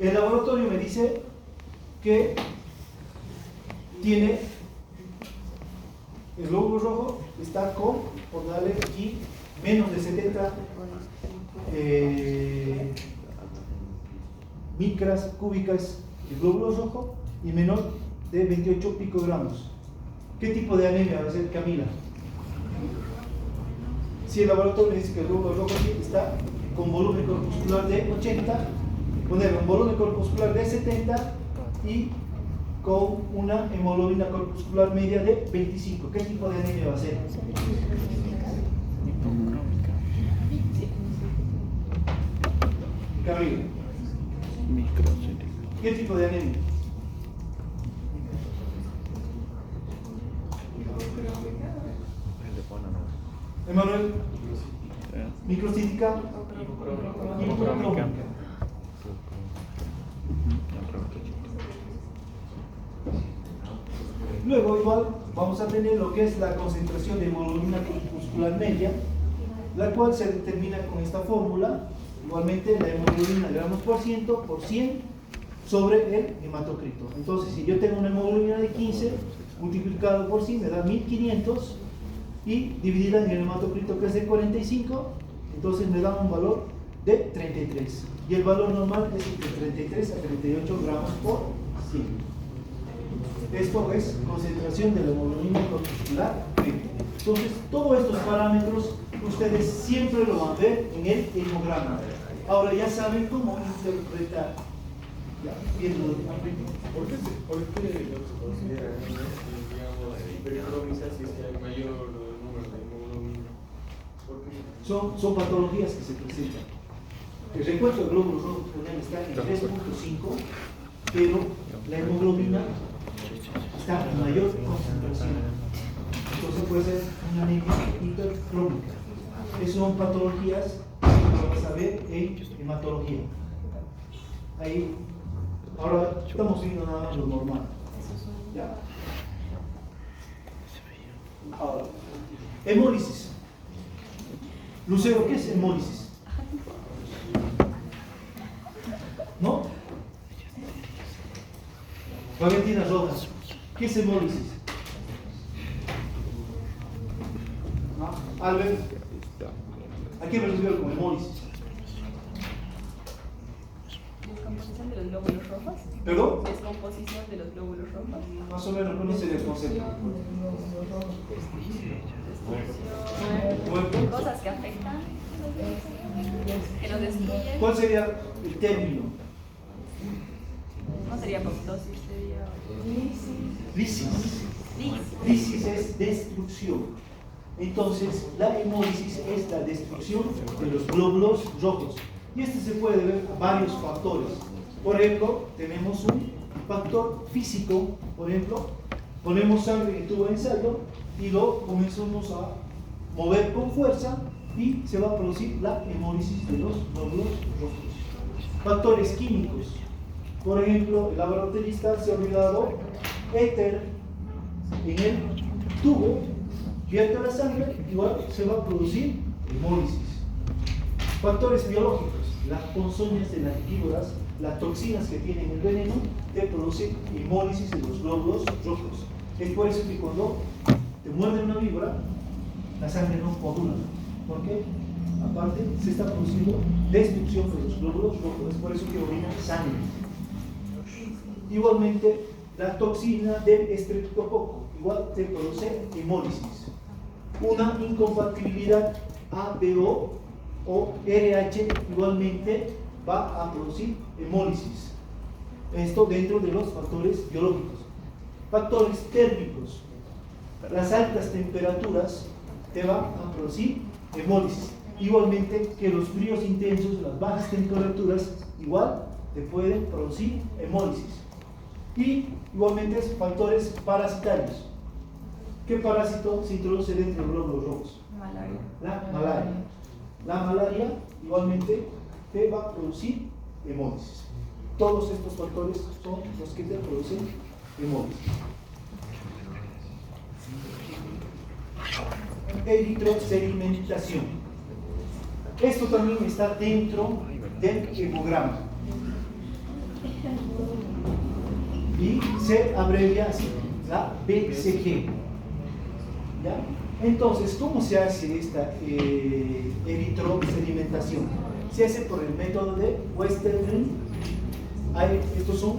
el laboratorio me dice que tiene el glóbulo rojo, está con, por darle aquí, menos de 70 micras cúbicas de glóbulo rojo y menor de 28 picogramos. ¿Qué tipo de anemia va a ser, Camila? Si el laboratorio dice que el glóbulo rojo está con volumen corpuscular de 80, poner un volumen corpuscular de 70 y con una hemoglobina corpuscular media de 25. ¿Qué tipo de anemia va a ser? Camila, Microcítica. ¿qué tipo de anemia? Emanuel, microcítica, hipocrómica. Luego igual vamos a tener lo que es la concentración de hemoglobina corpuscular media, la cual se determina con esta fórmula, igualmente la hemoglobina gramos por 100 sobre el hematocrito. Entonces si yo tengo una hemoglobina de 15 multiplicado por 100 me da 1500 y dividida en el hematocrito que es de 45, entonces me da un valor de 33 y el valor normal es entre 33 a 38 gramos por 100. Esto es concentración de la hemoglobina corpuscular media. Entonces todos estos parámetros ustedes siempre lo van a ver en el hemograma. Ahora ya saben cómo interpretar. Ya, viendo ¿Por qué no se considera digamos, hipercrómica si es que hay mayor número de hemoglobina? ¿Por qué? son patologías que se presentan. El recuento de glóbulos rojos está en 3.5, pero la hemoglobina está en mayor concentración. Entonces puede ser una anemia hipercrómica. Esas son patologías que vamos a ver en hematología. Ahí, ahora estamos viendo nada más lo normal. ¿Ya? Ahora, hemólisis. Lucero, ¿qué es hemólisis? ¿No? Valentina Rojas, ¿qué es hemólisis? ¿No? Albert, ¿a qué me refiero con hemólisis? ¿Descomposición de los glóbulos rojos? ¿Perdón? ¿Descomposición de los glóbulos rojos? Más o menos conocen el concepto. Bueno, Cosas que afectan, que lo destruyen. ¿cuál sería el término? No sería apoptosis, sería Lisis. lisis. Lisis es destrucción. Entonces, la hemólisis es la destrucción de los glóbulos rojos. Y este se puede ver a varios factores. Por ejemplo, tenemos un factor físico. Por ejemplo, ponemos sangre en tubo de ensayo y lo comenzamos a mover con fuerza y se va a producir la hemólisis de los glóbulos rojos. Factores químicos. Por ejemplo, el laboratorista se ha olvidado éter en el tubo, vierte la sangre, igual se va a producir hemólisis. Factores biológicos, las ponzoñas de las víboras, las toxinas que tienen el veneno, te producen hemólisis de los glóbulos rojos. Es por eso que cuando te muerde una víbora, la sangre no coagula. ¿Por qué? aparte se está produciendo destrucción de los glóbulos rojos, es por eso que orina sangre. Igualmente, la toxina del estreptococo, igual se produce hemólisis. Una incompatibilidad APO o RH igualmente va a producir hemólisis. Esto dentro de los factores biológicos. Factores térmicos. Las altas temperaturas te van a producir hemólisis. Igualmente que los fríos intensos, las bajas temperaturas, igual te pueden producir hemólisis. Y igualmente factores parasitarios. ¿Qué parásito se introduce dentro de los glóbulos rojos? Malaria. La malaria. La malaria igualmente te va a producir hemólisis. Todos estos factores son los que te producen hemólisis. Eritrosedimentación. Esto también está dentro del hemograma y se abrevia así, la BCG. ¿Ya? Entonces, ¿cómo se hace esta eritrosedimentación? Se hace por el método de Westerling. Estos son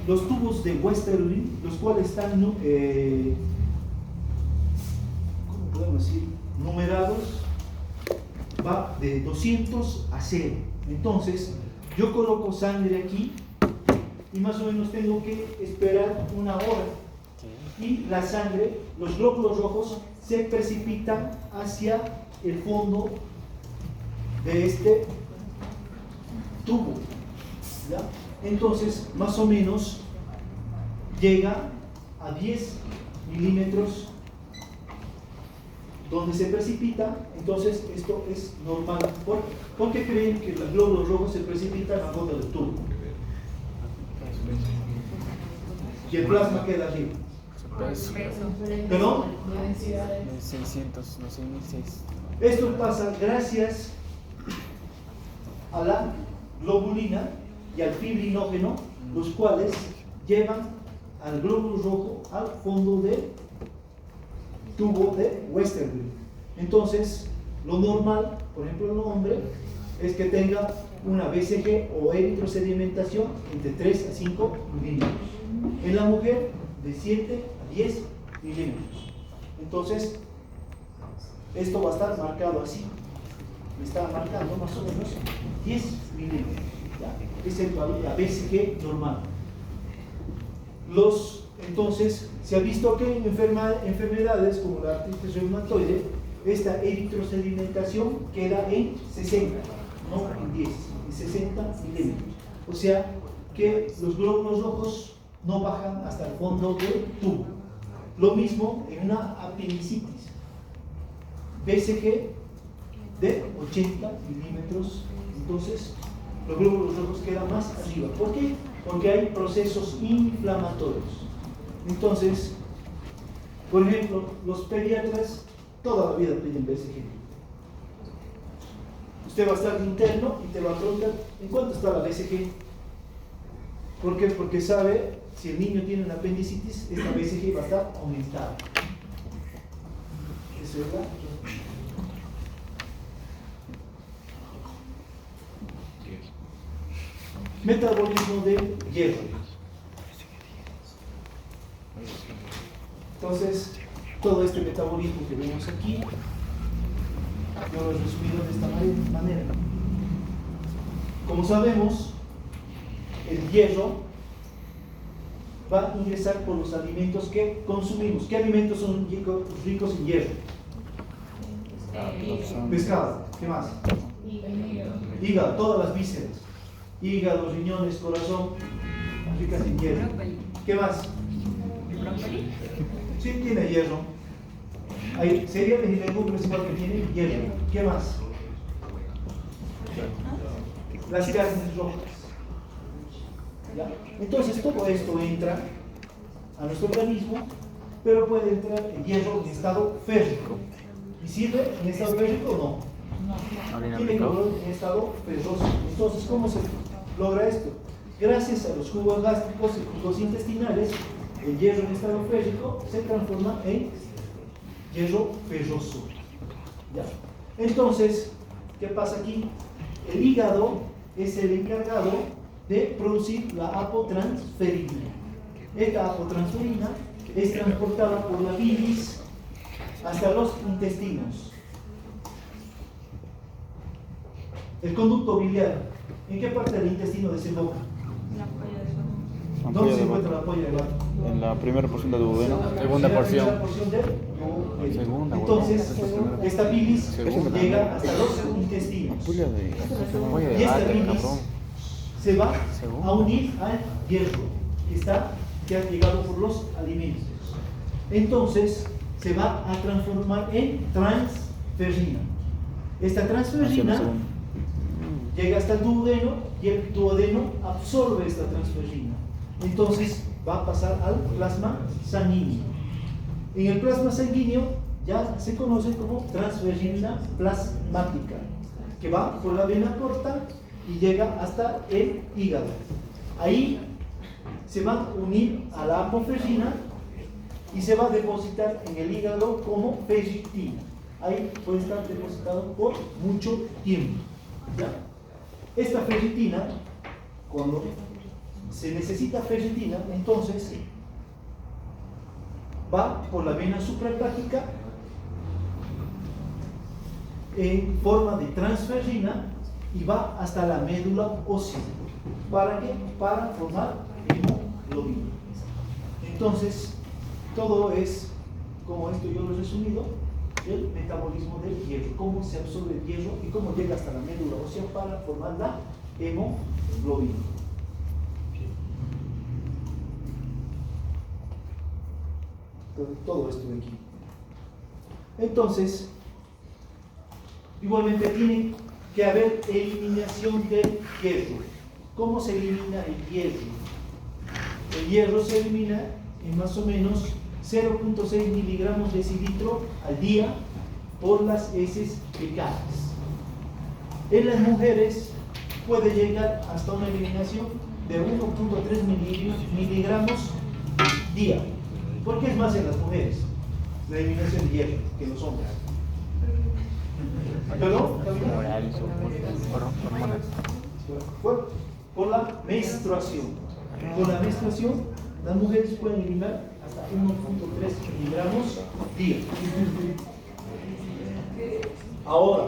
los tubos de Westerling, los cuales están, ¿cómo podemos decir? Numerados, va de 200 a 0. Entonces, yo coloco sangre aquí y más o menos tengo que esperar una hora. Y la sangre, los glóbulos rojos, se precipitan hacia el fondo de este tubo, ¿ya? Entonces, más o menos, llega a 10 milímetros donde se precipita. Entonces, esto es normal. ¿Por qué creen que los glóbulos rojos se precipitan al fondo del tubo? Y el plasma queda arriba. ¿Perdón? 600, no sé, 1006. Esto pasa gracias a la globulina y al fibrinógeno, los cuales llevan al glóbulo rojo al fondo del tubo de Westerling. Entonces, lo normal, por ejemplo, en un hombre, es que tenga una BCG o eritrosedimentación entre 3 a 5 milímetros. En la mujer, de 7 a 10 milímetros. Entonces, esto va a estar marcado así. Me está marcando más o menos 10 milímetros. ¿Ya? Es el valor, la BCG normal. Entonces, se ha visto que en enfermedades como la artritis reumatoide, esta eritrosedimentación queda en 60, no en 10, en 60 milímetros. O sea que los glóbulos rojos no bajan hasta el fondo del tubo. Lo mismo en una apendicitis. BCG de 80 milímetros. Entonces, los glóbulos rojos quedan más arriba. ¿Por qué? Porque hay procesos inflamatorios. Entonces, por ejemplo, los pediatras toda la vida piden BCG. Usted va a estar interno y te va a preguntar ¿en cuánto está la BCG? ¿Por qué? Porque sabe, si el niño tiene una apendicitis, esta BCG va a estar aumentada. ¿Eso es verdad? Metabolismo del hierro. Entonces, todo este metabolismo que vemos aquí, yo lo he resumido de esta manera. Como sabemos, el hierro va a ingresar por los alimentos que consumimos. ¿Qué alimentos son ricos en hierro? Pescado. ¿Qué más? Hígado, todas las vísceras. Hígado, riñones, corazón, ricas en hierro. ¿Qué más? ¿Brócoli? Sí, tiene hierro. Hay cereales y legumbres igual que tienen hierro. ¿Qué más? Las carnes rojas. ¿Ya? Entonces todo esto entra a nuestro organismo, pero puede entrar el hierro en estado férrico. ¿Y sirve en estado férrico o no? Tiene que volver en estado ferroso. Entonces, ¿cómo se logra esto? Gracias a los jugos gástricos y jugos intestinales, el hierro en estado férrico se transforma en hierro ferroso. ¿Ya? Entonces, ¿qué pasa aquí? El hígado es el encargado de producir la apotransferina. Esta apotransferina es transportada por la bilis hasta los intestinos. El conducto biliar, ¿en qué parte del intestino desemboca? ¿Dónde se encuentra la ampolla de Watt? En la primera porción del duodeno. Segunda porción. La porción del duodeno. Segunda, Entonces, esta bilis llega hasta los intestinos. Ampolla de Y esta váter, bilis cabrón. se va a unir al hierro que ha llegado por los alimentos. Entonces, se va a transformar en transferrina. Esta transferrina llega hasta el duodeno y el duodeno absorbe esta transferrina. Entonces va a pasar al plasma sanguíneo. En el plasma sanguíneo ya se conoce como transferrina plasmática, que va por la vena corta y llega hasta el hígado. Ahí se va a unir a la apoferrina y se va a depositar en el hígado como ferritina. Ahí puede estar depositado por mucho tiempo. ¿Ya? Esta ferritina, cuando se necesita ferritina, entonces va por la vena suprahepática en forma de transferrina y va hasta la médula ósea. ¿Para qué? Para formar hemoglobina. Entonces, todo es, como esto yo lo he resumido, el metabolismo del hierro, cómo se absorbe el hierro y cómo llega hasta la médula ósea para formar la hemoglobina. Todo esto de aquí. Entonces, igualmente tiene que haber eliminación del hierro. ¿Cómo se elimina el hierro? El hierro se elimina en más o menos 0.6 miligramos de cilitro al día por las heces fecales. En las mujeres puede llegar hasta una eliminación de 1.3 miligramos día. ¿Por qué es más en las mujeres la eliminación de hierro que en los hombres? ¿Perdón? Por la menstruación. Por la menstruación, las mujeres pueden eliminar hasta 1.3 miligramos día. Ahora,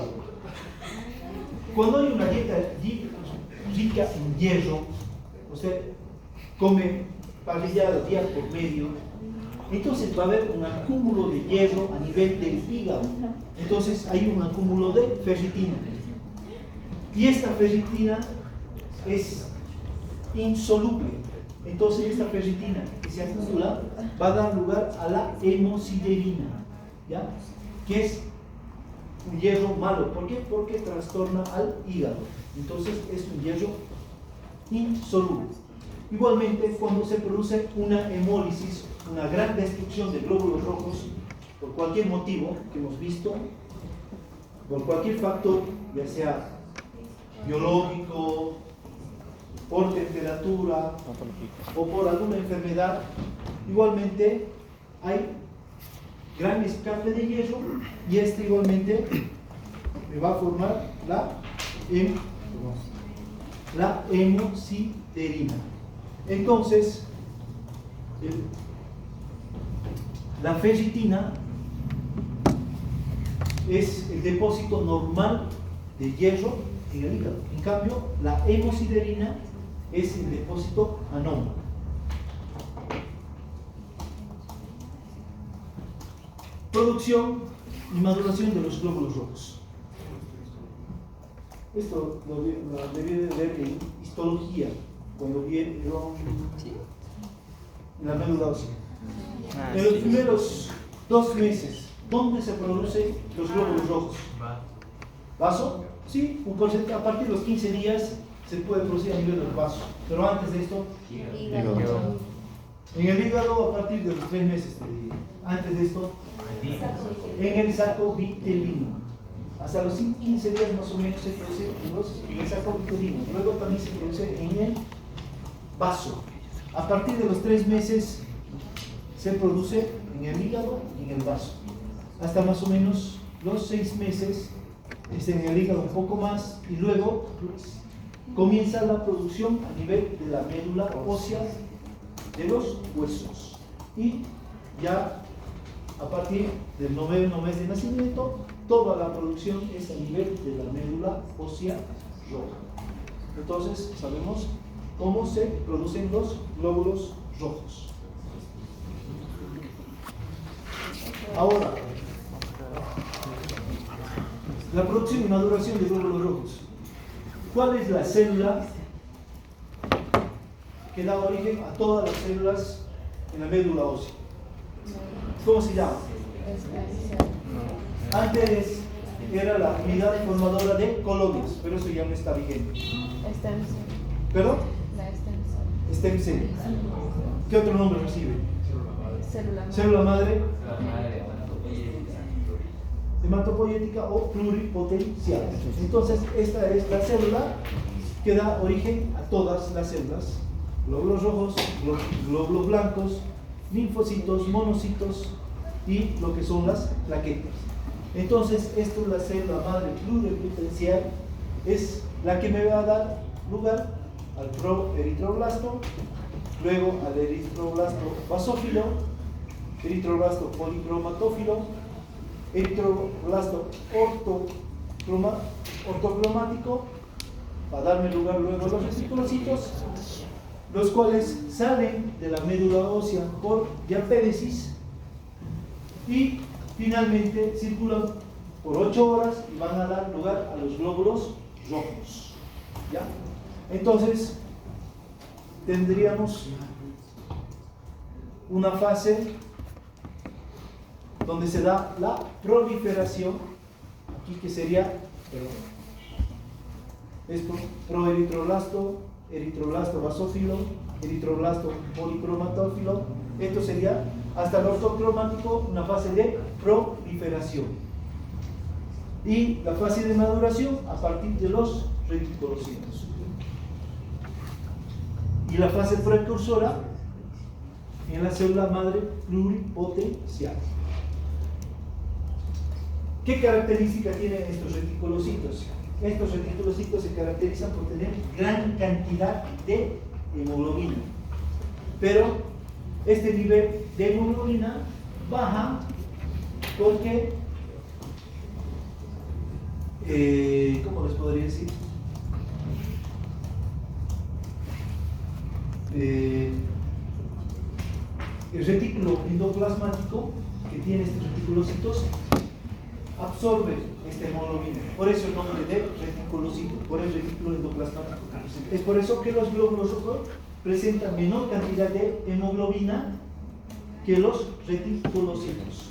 cuando hay una dieta rica en hierro, usted come parrillada día por medio, entonces va a haber un acúmulo de hierro a nivel del hígado. Entonces hay un acúmulo de ferritina. Y esta ferritina es insoluble. Entonces esta ferritina que se acumula va a dar lugar a la hemosiderina, ¿ya? Que es un hierro malo. ¿Por qué? Porque trastorna al hígado. Entonces es un hierro insoluble. Igualmente, cuando se produce una hemólisis, una gran destrucción de glóbulos rojos, por cualquier motivo que hemos visto, por cualquier factor, ya sea biológico, por temperatura o por alguna enfermedad, igualmente hay gran escape de hierro y este igualmente me va a formar la hemosiderina. Entonces, la ferritina es el depósito normal de hierro en el hígado. En cambio, la hemosiderina es el depósito anómalo. Producción y maduración de los glóbulos rojos. Esto lo debí de ver en histología, cuando vieron la médula ósea. En los primeros 2 meses, ¿dónde se producen los glóbulos rojos? ¿Vaso? Sí, un porcentaje. A partir de los 15 días se puede producir a nivel del vaso, pero antes de esto, en el hígado a partir de los 3 meses, antes de esto, en el saco vitelino. Hasta los 15 días más o menos se produce en el saco vitelino. Luego también se produce en el vaso. A partir de los 3 meses se produce en el hígado y en el vaso. Hasta más o menos los 6 meses en el hígado un poco más, y luego comienza la producción a nivel de la médula ósea de los huesos. Y ya a partir del 9º mes de nacimiento, toda la producción es a nivel de la médula ósea roja. Entonces sabemos cómo se producen los glóbulos rojos. Ahora, la producción y maduración de glóbulos rojos. ¿Cuál es la célula que da origen a todas las células en la médula ósea? ¿Cómo se llama? Antes era la unidad formadora de colonias, pero eso ya no está vigente. ¿Perdón? Stem cell. ¿Qué otro nombre recibe? Célula madre. Hematopoyética o pluripotencial. Entonces, esta es la célula que da origen a todas las células: glóbulos rojos, glóbulos blancos, linfocitos, monocitos y lo que son las plaquetas. Entonces, esto es la célula madre pluripotencial, es la que me va a dar lugar al proeritroblasto, luego al eritroblasto basófilo, eritroblasto policromatófilo, eritroblasto ortocromático, va a darme lugar luego a los reticulocitos, los cuales salen de la médula ósea por diapédesis y finalmente circulan por 8 horas y van a dar lugar a los glóbulos rojos. ¿Ya? Entonces, tendríamos una fase donde se da la proliferación, aquí que sería, esto, proeritroblasto, eritroblasto basófilo, eritroblasto policromatófilo. Esto sería hasta el ortocromático, una fase de proliferación. Y la fase de maduración a partir de los reticulocitos. Y la fase precursora en la célula madre pluripotencial. ¿Qué características tienen estos reticulocitos? Estos reticulocitos se caracterizan por tener gran cantidad de hemoglobina. Pero este nivel de hemoglobina baja porque, ¿cómo les podría decir? El retículo endoplasmático que tiene estos reticulocitos absorbe esta hemoglobina, por eso el nombre de reticulocito, por el retículo endoplasmático. Es por eso que los glóbulos rojos presentan menor cantidad de hemoglobina que los reticulocitos.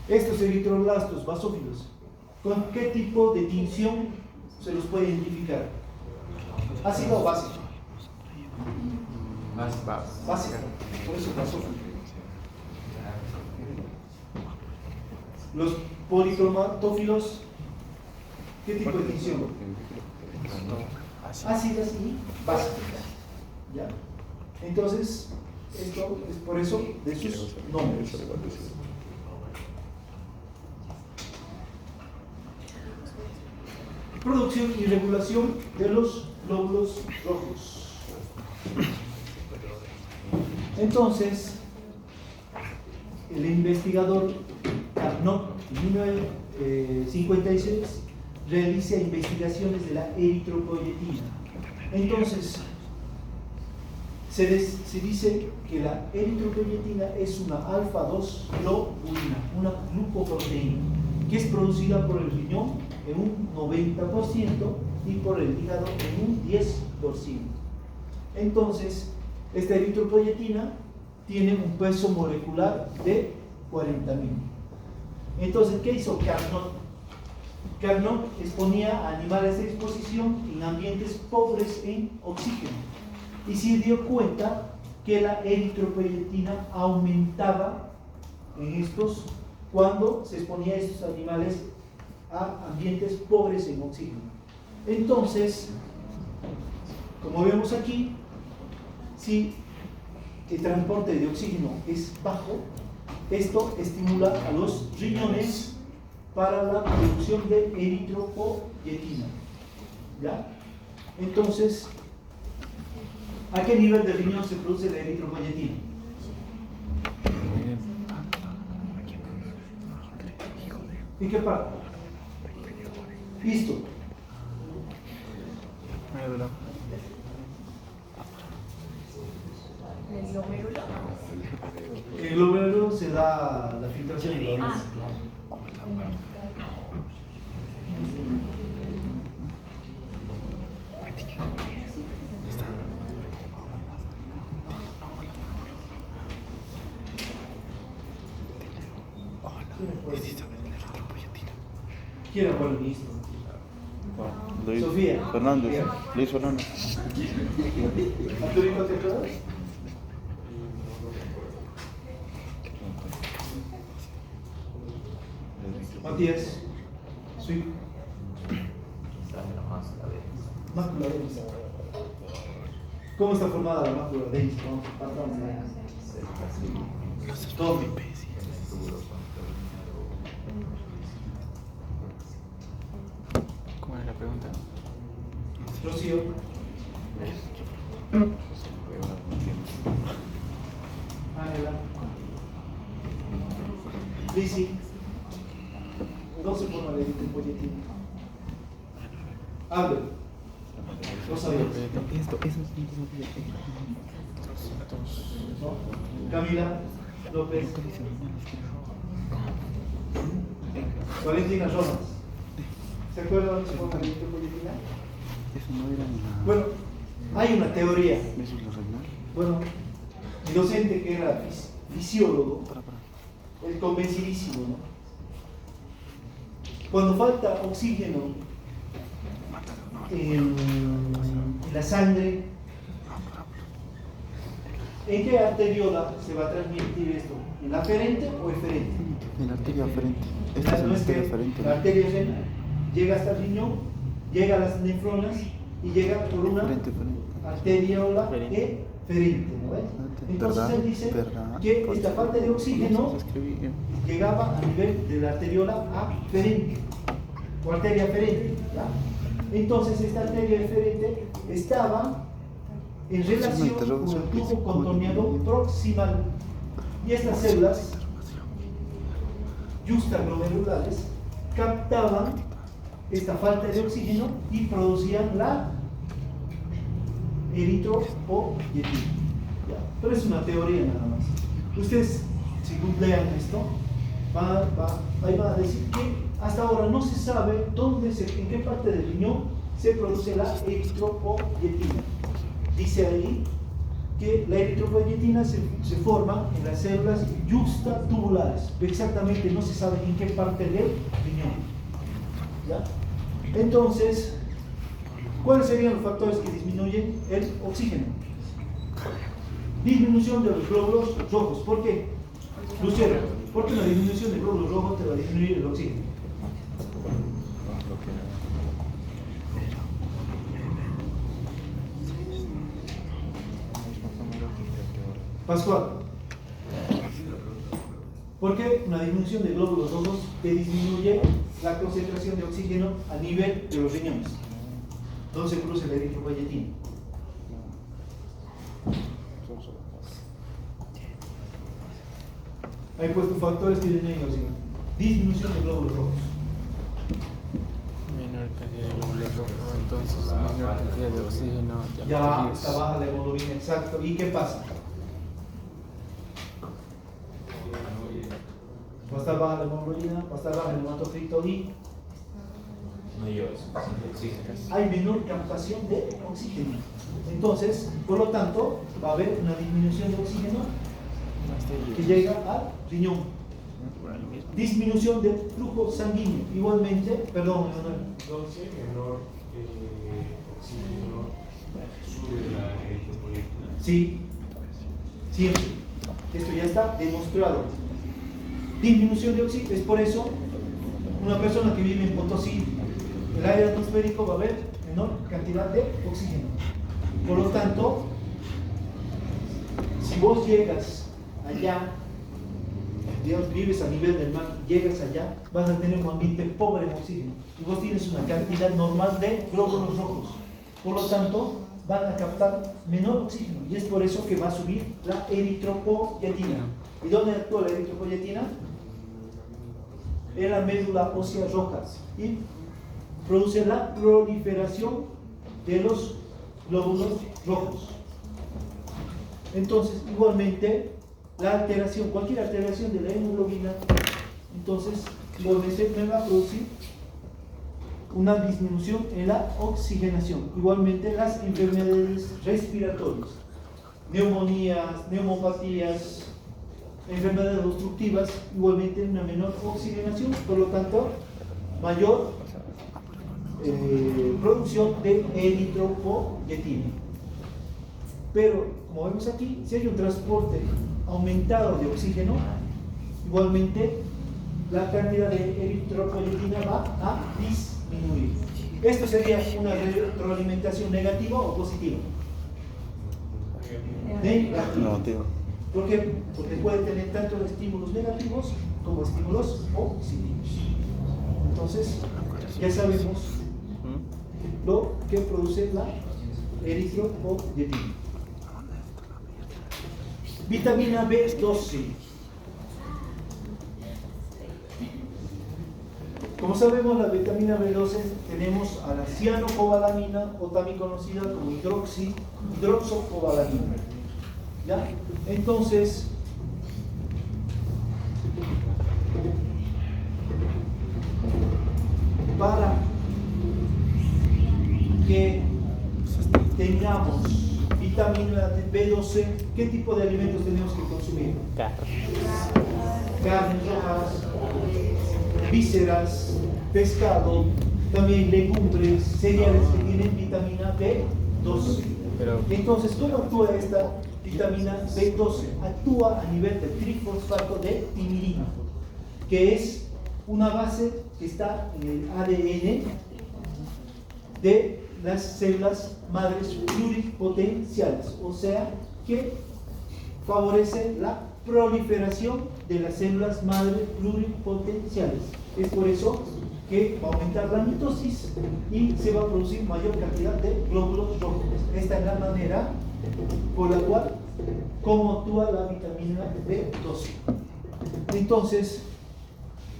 Estos eritroblastos basófilos, ¿con qué tipo de tinción se los puede identificar? ¿Ácido o básico? Básico, por eso basófilo. Los policromatófilos, ¿qué tipo de tinción? Ácidas y básicas. ¿Ya? Entonces, esto es por eso de sus nombres. Producción y regulación de los glóbulos rojos. Entonces, el investigador Carnot, en 1956, realiza investigaciones de la eritropoyetina. Entonces, se dice que la eritropoyetina es una alfa-2 globulina, una glucoproteína, que es producida por el riñón en un 90% y por el hígado en un 10%. Entonces, esta eritropoyetina tiene un peso molecular de 40.000. Entonces, ¿qué hizo Carnot? Carnot exponía a animales de exposición en ambientes pobres en oxígeno y se dio cuenta que la eritropoyetina aumentaba en estos cuando se exponía a estos animales a ambientes pobres en oxígeno. Entonces, como vemos aquí, si el transporte de oxígeno es bajo, esto estimula a los riñones para la producción de eritropoyetina. ¿Ya? Entonces, ¿a qué nivel de riñón se produce la eritropoyetina? ¿En qué parte? Listo. Médula. ¿El glomérulo? El glomérulo se da la filtración de la orina. ¿Quién era el ministro? Luis Sofía. Fernández. Luis Fernández. ¿Arturito te acuerdas? Matías. Sí. Mácula densa. ¿Cómo está formada la mácula densa? Vamos, partamos de ahí. Todo. ¿Cómo es la pregunta? Rocío. Ángela. Lizzy. ¿Dónde se forma la eritropoyetina? Albert. No sabías. ¿No? Camila López. Valentina Romas. ¿Se acuerdan dónde se forma la eritropoyetina? Bueno, hay una teoría. Bueno, mi docente que era fisiólogo, es convencidísimo, ¿no? Cuando falta oxígeno en la sangre, ¿en qué arteriola se va a transmitir esto? ¿En la aferente o eferente? En la arteria aferente. Esta es No la es arteria que aferente. la arteria renal llega hasta el riñón, llega a las nefronas y llega por una arteriola eferente, ¿no ves? Entonces él dice que esta falta de oxígeno llegaba a nivel de la arteriola aferente o arteria aferente, ¿ya? Entonces esta arteria aferente estaba en relación con el tubo contorneado proximal y estas células justaglomerulares captaban esta falta de oxígeno y producían la eritropoyetina. Pero es una teoría nada más. Ustedes, si googlean esto, ahí van a decir que hasta ahora no se sabe en qué parte del riñón se produce la eritropoyetina. Dice ahí que la eritropoyetina se forma en las células juxtatubulares. Exactamente no se sabe en qué parte del riñón. ¿Ya? Entonces, ¿cuáles serían los factores que disminuyen el oxígeno? Disminución de los glóbulos rojos. ¿Por qué? Lucero, ¿por qué la disminución de glóbulos rojos te va a disminuir el oxígeno? Pascual, ¿por qué una disminución de glóbulos rojos te disminuye la concentración de oxígeno a nivel de los riñones? ¿Dónde se produce la eritropoyetina? Ahí puesto factores que disminuyen el oxígeno. Disminución de glóbulos rojos. Menor cantidad de glóbulos rojos, entonces menor cantidad de oxígeno. Ya está baja la hemoglobina, exacto. ¿Y qué pasa? Va a estar baja la hemoglobina, va a estar baja el hematocrito y hay menor captación de oxígeno. Entonces, por lo tanto, va a haber una disminución de oxígeno que llega al riñón. Disminución del flujo sanguíneo. Igualmente, perdón, Leonel. Entonces, menor oxígeno sube la eritropoyetina. Sí, siempre. Esto ya está demostrado. Disminución de oxígeno. Es por eso, una persona que vive en Potosí, el aire atmosférico va a haber menor cantidad de oxígeno. Por lo tanto, si vos llegas allá digamos, vives a nivel del mar, llegas allá, vas a tener un ambiente pobre en oxígeno. Y vos tienes una cantidad normal de glóbulos rojos. Por lo tanto, van a captar menor oxígeno. Y es por eso que va a subir la eritropoyetina. ¿Y dónde actúa la eritropoyetina? En la médula ósea roja. Y produce la proliferación de los glóbulos rojos. Entonces, igualmente, la alteración, cualquier alteración de la hemoglobina, entonces, igualmente me va a producir una disminución en la oxigenación. Igualmente, las enfermedades respiratorias, neumonías, neumopatías, enfermedades obstructivas, igualmente una menor oxigenación, por lo tanto, mayor producción de eritropoyetina. Pero, como vemos aquí, si hay un transporte aumentado de oxígeno, igualmente la cantidad de eritropoyetina va a disminuir. ¿Esto sería una retroalimentación negativa o positiva? Negativa. Negativo. ¿Por qué? Porque puede tener tanto estímulos negativos como estímulos positivos. Entonces, ya sabemos lo que produce la eritropoyetina. Vitamina B12. Como sabemos, la vitamina B12 tenemos a la cianocobalamina, o también conocida como hidroxocobalamina. ¿Ya? Entonces, para que tengamos vitamina B12, ¿qué tipo de alimentos tenemos que consumir? Carnes rojas, vísceras, pescado, también legumbres, cereales que tienen vitamina B12. Entonces, ¿cómo actúa esta vitamina B12? Actúa a nivel del trifosfato de timirina, que es una base que está en el ADN de las células madres pluripotenciales, o sea, que favorece la proliferación de las células madre pluripotenciales. Es por eso que va a aumentar la mitosis y se va a producir mayor cantidad de glóbulos rojos. Esta es la manera por la cual cómo actúa la vitamina B12. Entonces,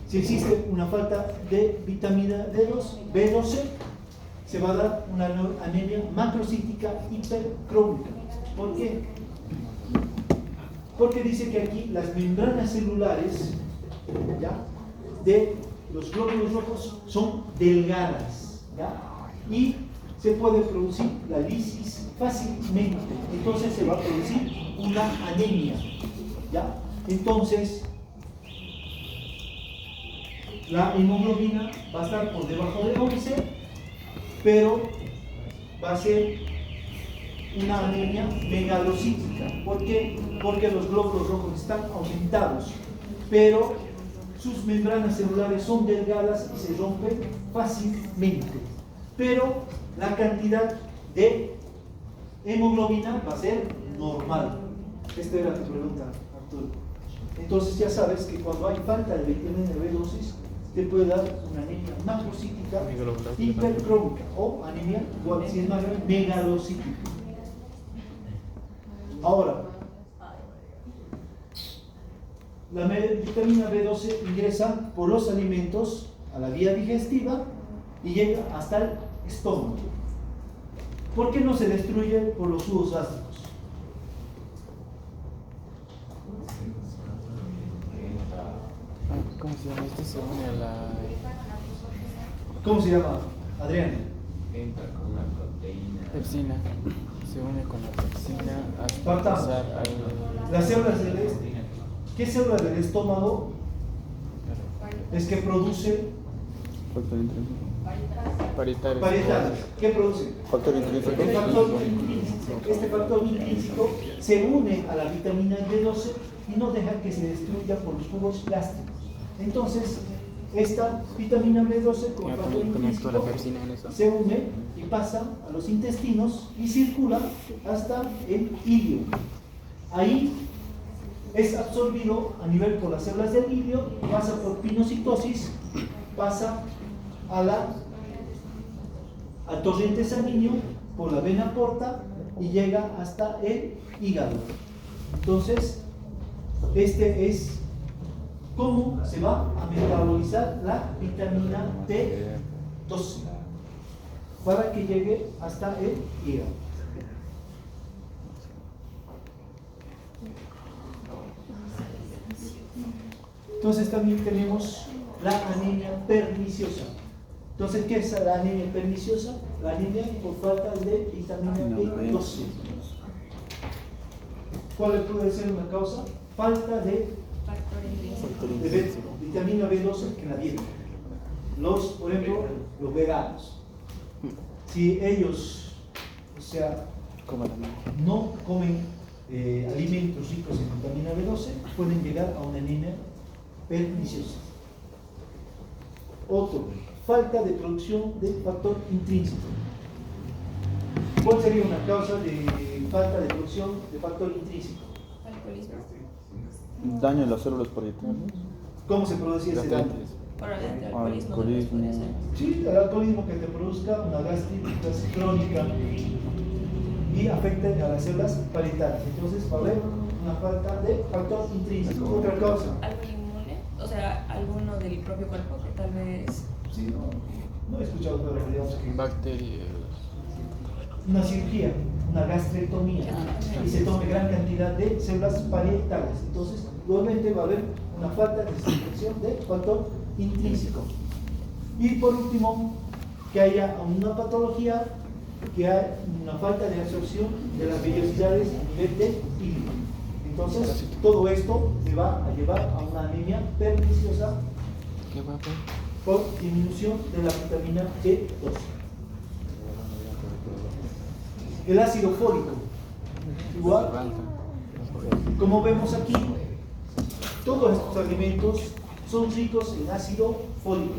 si existe una falta de vitamina B12, se va a dar una anemia macrocítica hipercrónica. ¿Por qué? Porque dice que aquí las membranas celulares, ¿ya?, de los glóbulos rojos son delgadas, ¿ya?, y se puede producir la lisis fácilmente. Entonces se va a producir una anemia, ¿ya? Entonces, la hemoglobina va a estar por debajo de 11, pero va a ser una anemia megalocítica. ¿Por qué? Porque los glóbulos rojos están aumentados, pero sus membranas celulares son delgadas y se rompen fácilmente. Pero la cantidad de hemoglobina va a ser normal. Esta era tu pregunta, Arturo. Entonces ya sabes que cuando hay falta de vitamina B12, te puede dar una anemia macrocítica hipercrónica o anemia, igual si es más grave, megalocítica. Ahora, la vitamina B12 ingresa por los alimentos a la vía digestiva y llega hasta el estómago. ¿Por qué no se destruye por los jugos gástricos? ¿Cómo se llama? Este se une a la... ¿Cómo se llama, Adrián? Entra con una proteína. pepsina. Se une con la pepsina hasta Partamos. pasar al... Las células del ¿qué células del estómago es que produce Paritarios. parietales? ¿Qué produce? Factor intrínseco. El factor intrínseco. Este factor intrínseco se une a la vitamina B12 y no deja que se destruya por los jugos gástricos. Entonces, esta vitamina B12 con Ya factor conecto la intrínseco pepsina en eso. se une y pasa a los intestinos y circula hasta el ilio. Ahí es absorbido a nivel por las células del vidrio, pasa por pinocitosis, pasa al torrente sanguíneo por la vena porta y llega hasta el hígado. Entonces, este es cómo se va a metabolizar la vitamina B12 para que llegue hasta el hígado. Entonces también tenemos la anemia perniciosa. Entonces, ¿qué es la anemia perniciosa? La anemia por falta de vitamina B12. ¿Cuál puede ser una causa? Falta de vitamina B12 en la dieta. Por ejemplo, los veganos. Si ellos, no comen alimentos ricos en vitamina B12, pueden llegar a una anemia perniciosa. Otro, falta de producción de factor intrínseco. ¿Cuál sería una causa de falta de producción de factor intrínseco? Alcoholismo. Daño en las células parietales. ¿Cómo se produce ese daño? Por el alcoholismo. Alcoholismo. Puede ser. Sí, el alcoholismo que te produzca una gastritis crónica y afecte a las células parietales. Entonces va a haber una falta de factor intrínseco. Otra causa. ¿Algo inmune? O sea, alguno del propio cuerpo que tal vez... Sí, no he escuchado, pero digamos que Bacterias. una cirugía, una gastrectomía, y se tome gran cantidad de células parietales. Entonces, nuevamente va a haber una falta de secreción de factor intrínseco. Y por último, que haya una patología, que haya una falta de absorción de las vellosidades a nivel de hígado. Entonces, todo esto te va a llevar a una anemia perniciosa por disminución de la vitamina B12. El ácido fólico, igual, como vemos aquí, todos estos alimentos son ricos en ácido fólico.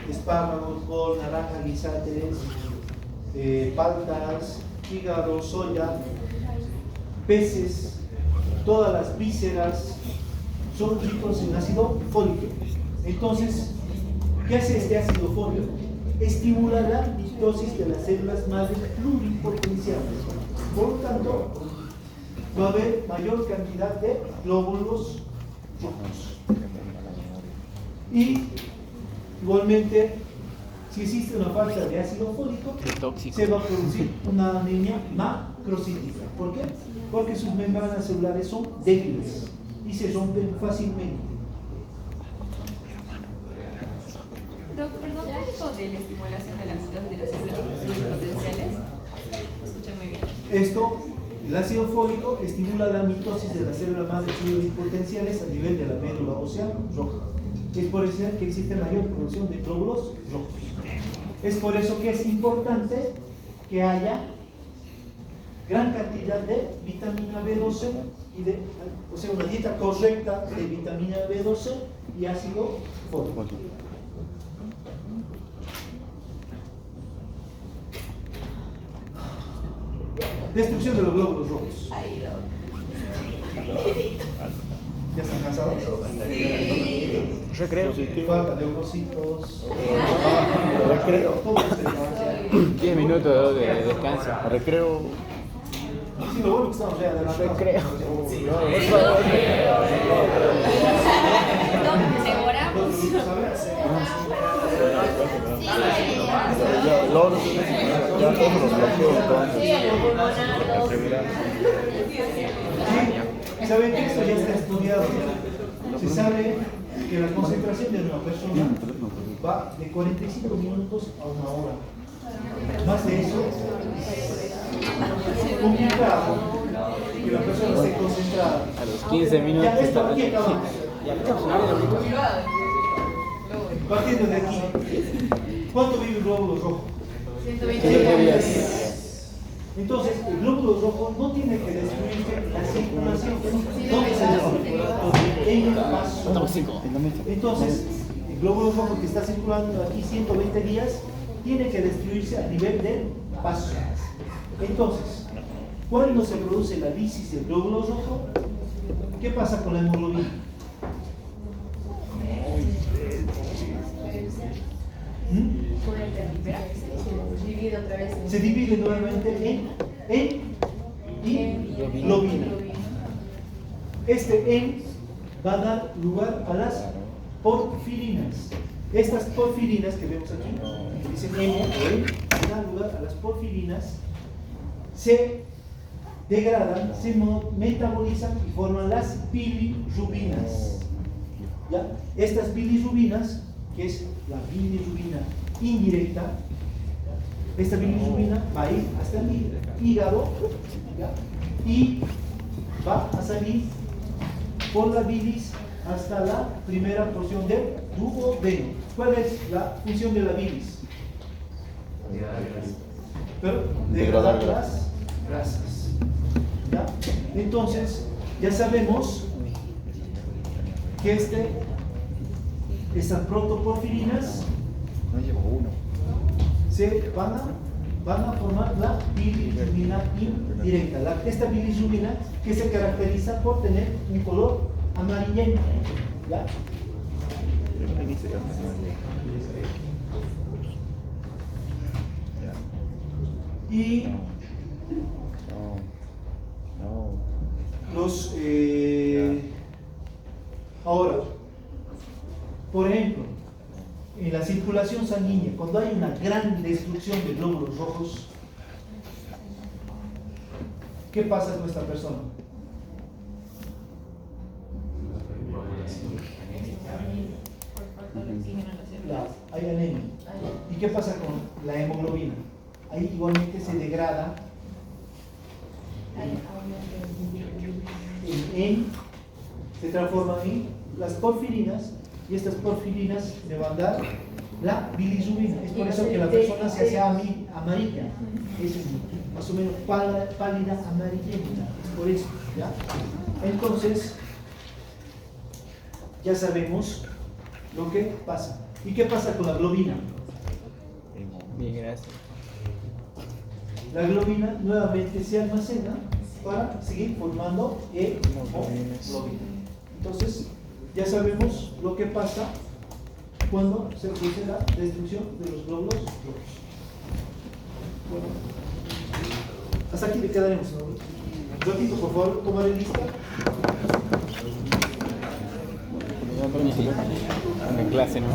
Espárragos, col, naranja, guisantes, paltas, hígado, soya, peces, todas las vísceras son ricos en ácido fólico. Entonces, ¿qué hace este ácido fólico? Estimula la mitosis de las células madre pluripotenciales. Por lo tanto, va a haber mayor cantidad de glóbulos rojos. Y igualmente, si existe una falta de ácido fólico, se va a producir una anemia macrocítica. ¿Por qué? Porque sus membranas celulares son débiles y se rompen fácilmente. Perdón, ¿qué dijo de la estimulación de la mitosis de las células pluripotenciales? Me escuché muy bien. Esto, el ácido fólico estimula la mitosis de las células madre pluripotenciales a nivel de la médula ósea roja. Es por eso que existe mayor producción de glóbulos rojos. Es por eso que es importante que haya gran cantidad de vitamina B12 y una dieta correcta de vitamina B12 y ácido fólico. Destrucción de los glóbulos rojos. ¿Ya están cansados? Recreo. Falta de ovocitos. Recreo. 10 minutos de descanso. Recreo. Sí, lo bueno que estamos ya adelantados. Recreo. Ya todos los bloqueos entonces. Sí, ¿saben que esto ya está estudiado? Se sabe que la concentración de una persona va de 45 minutos a una hora. Más de eso, es complicado que la persona esté concentrada. A los 15 minutos. Ya, esto aquí acabamos. Partiendo de aquí, ¿cuánto vive el glóbulo rojo? 120 días. Entonces, el glóbulo rojo no tiene que destruirse en la circulación. ¿Dónde se destruye? En el vaso. Entonces, el glóbulo rojo que está circulando aquí 120 días tiene que destruirse a nivel del vaso. Entonces, ¿cuándo se produce la lisis del glóbulo rojo? ¿Qué pasa con la hemoglobina? Divide otra vez. Se divide nuevamente en y globina. Este en va a dar lugar a las porfirinas. Estas porfirinas que vemos aquí, que dicen hemo o en, dan lugar a las porfirinas, se degradan, se metabolizan y forman las bilirrubinas. ¿Ya? Estas bilirrubinas, que es la bilirrubina indirecta, ¿ya? Esta bilirrubina va a ir hasta el hígado, ¿ya? Y va a salir por la bilis hasta la primera porción del duodeno. ¿Cuál es la función de la bilis? Pero degradar las grasas. ¿Ya? Entonces, ya sabemos que estas protoporfirinas se van a formar la bilirrubina indirecta. Esta bilirrubina que se caracteriza por tener un color amarillento. ¿Ya? Y los ahora, por ejemplo, en la circulación sanguínea, cuando hay una gran destrucción de glóbulos rojos, ¿qué pasa con esta persona? Hay anemia. ¿Y qué pasa con la hemoglobina? Ahí igualmente se degrada se transforman en las porfirinas, y estas porfirinas le van a dar la bilirrubina. Es por eso que la persona se hace amarilla, es más o menos pálida amarillenta, es por eso, ¿ya? Entonces ya sabemos lo que pasa. ¿Y qué pasa con la globina? Bien, gracias. La globina nuevamente se almacena para seguir formando hemoglobina. Entonces, ya sabemos lo que pasa cuando se produce la destrucción de los glóbulos rojos. Bueno, hasta aquí le quedaremos. Ratito, por favor, tomaré lista. En clase no.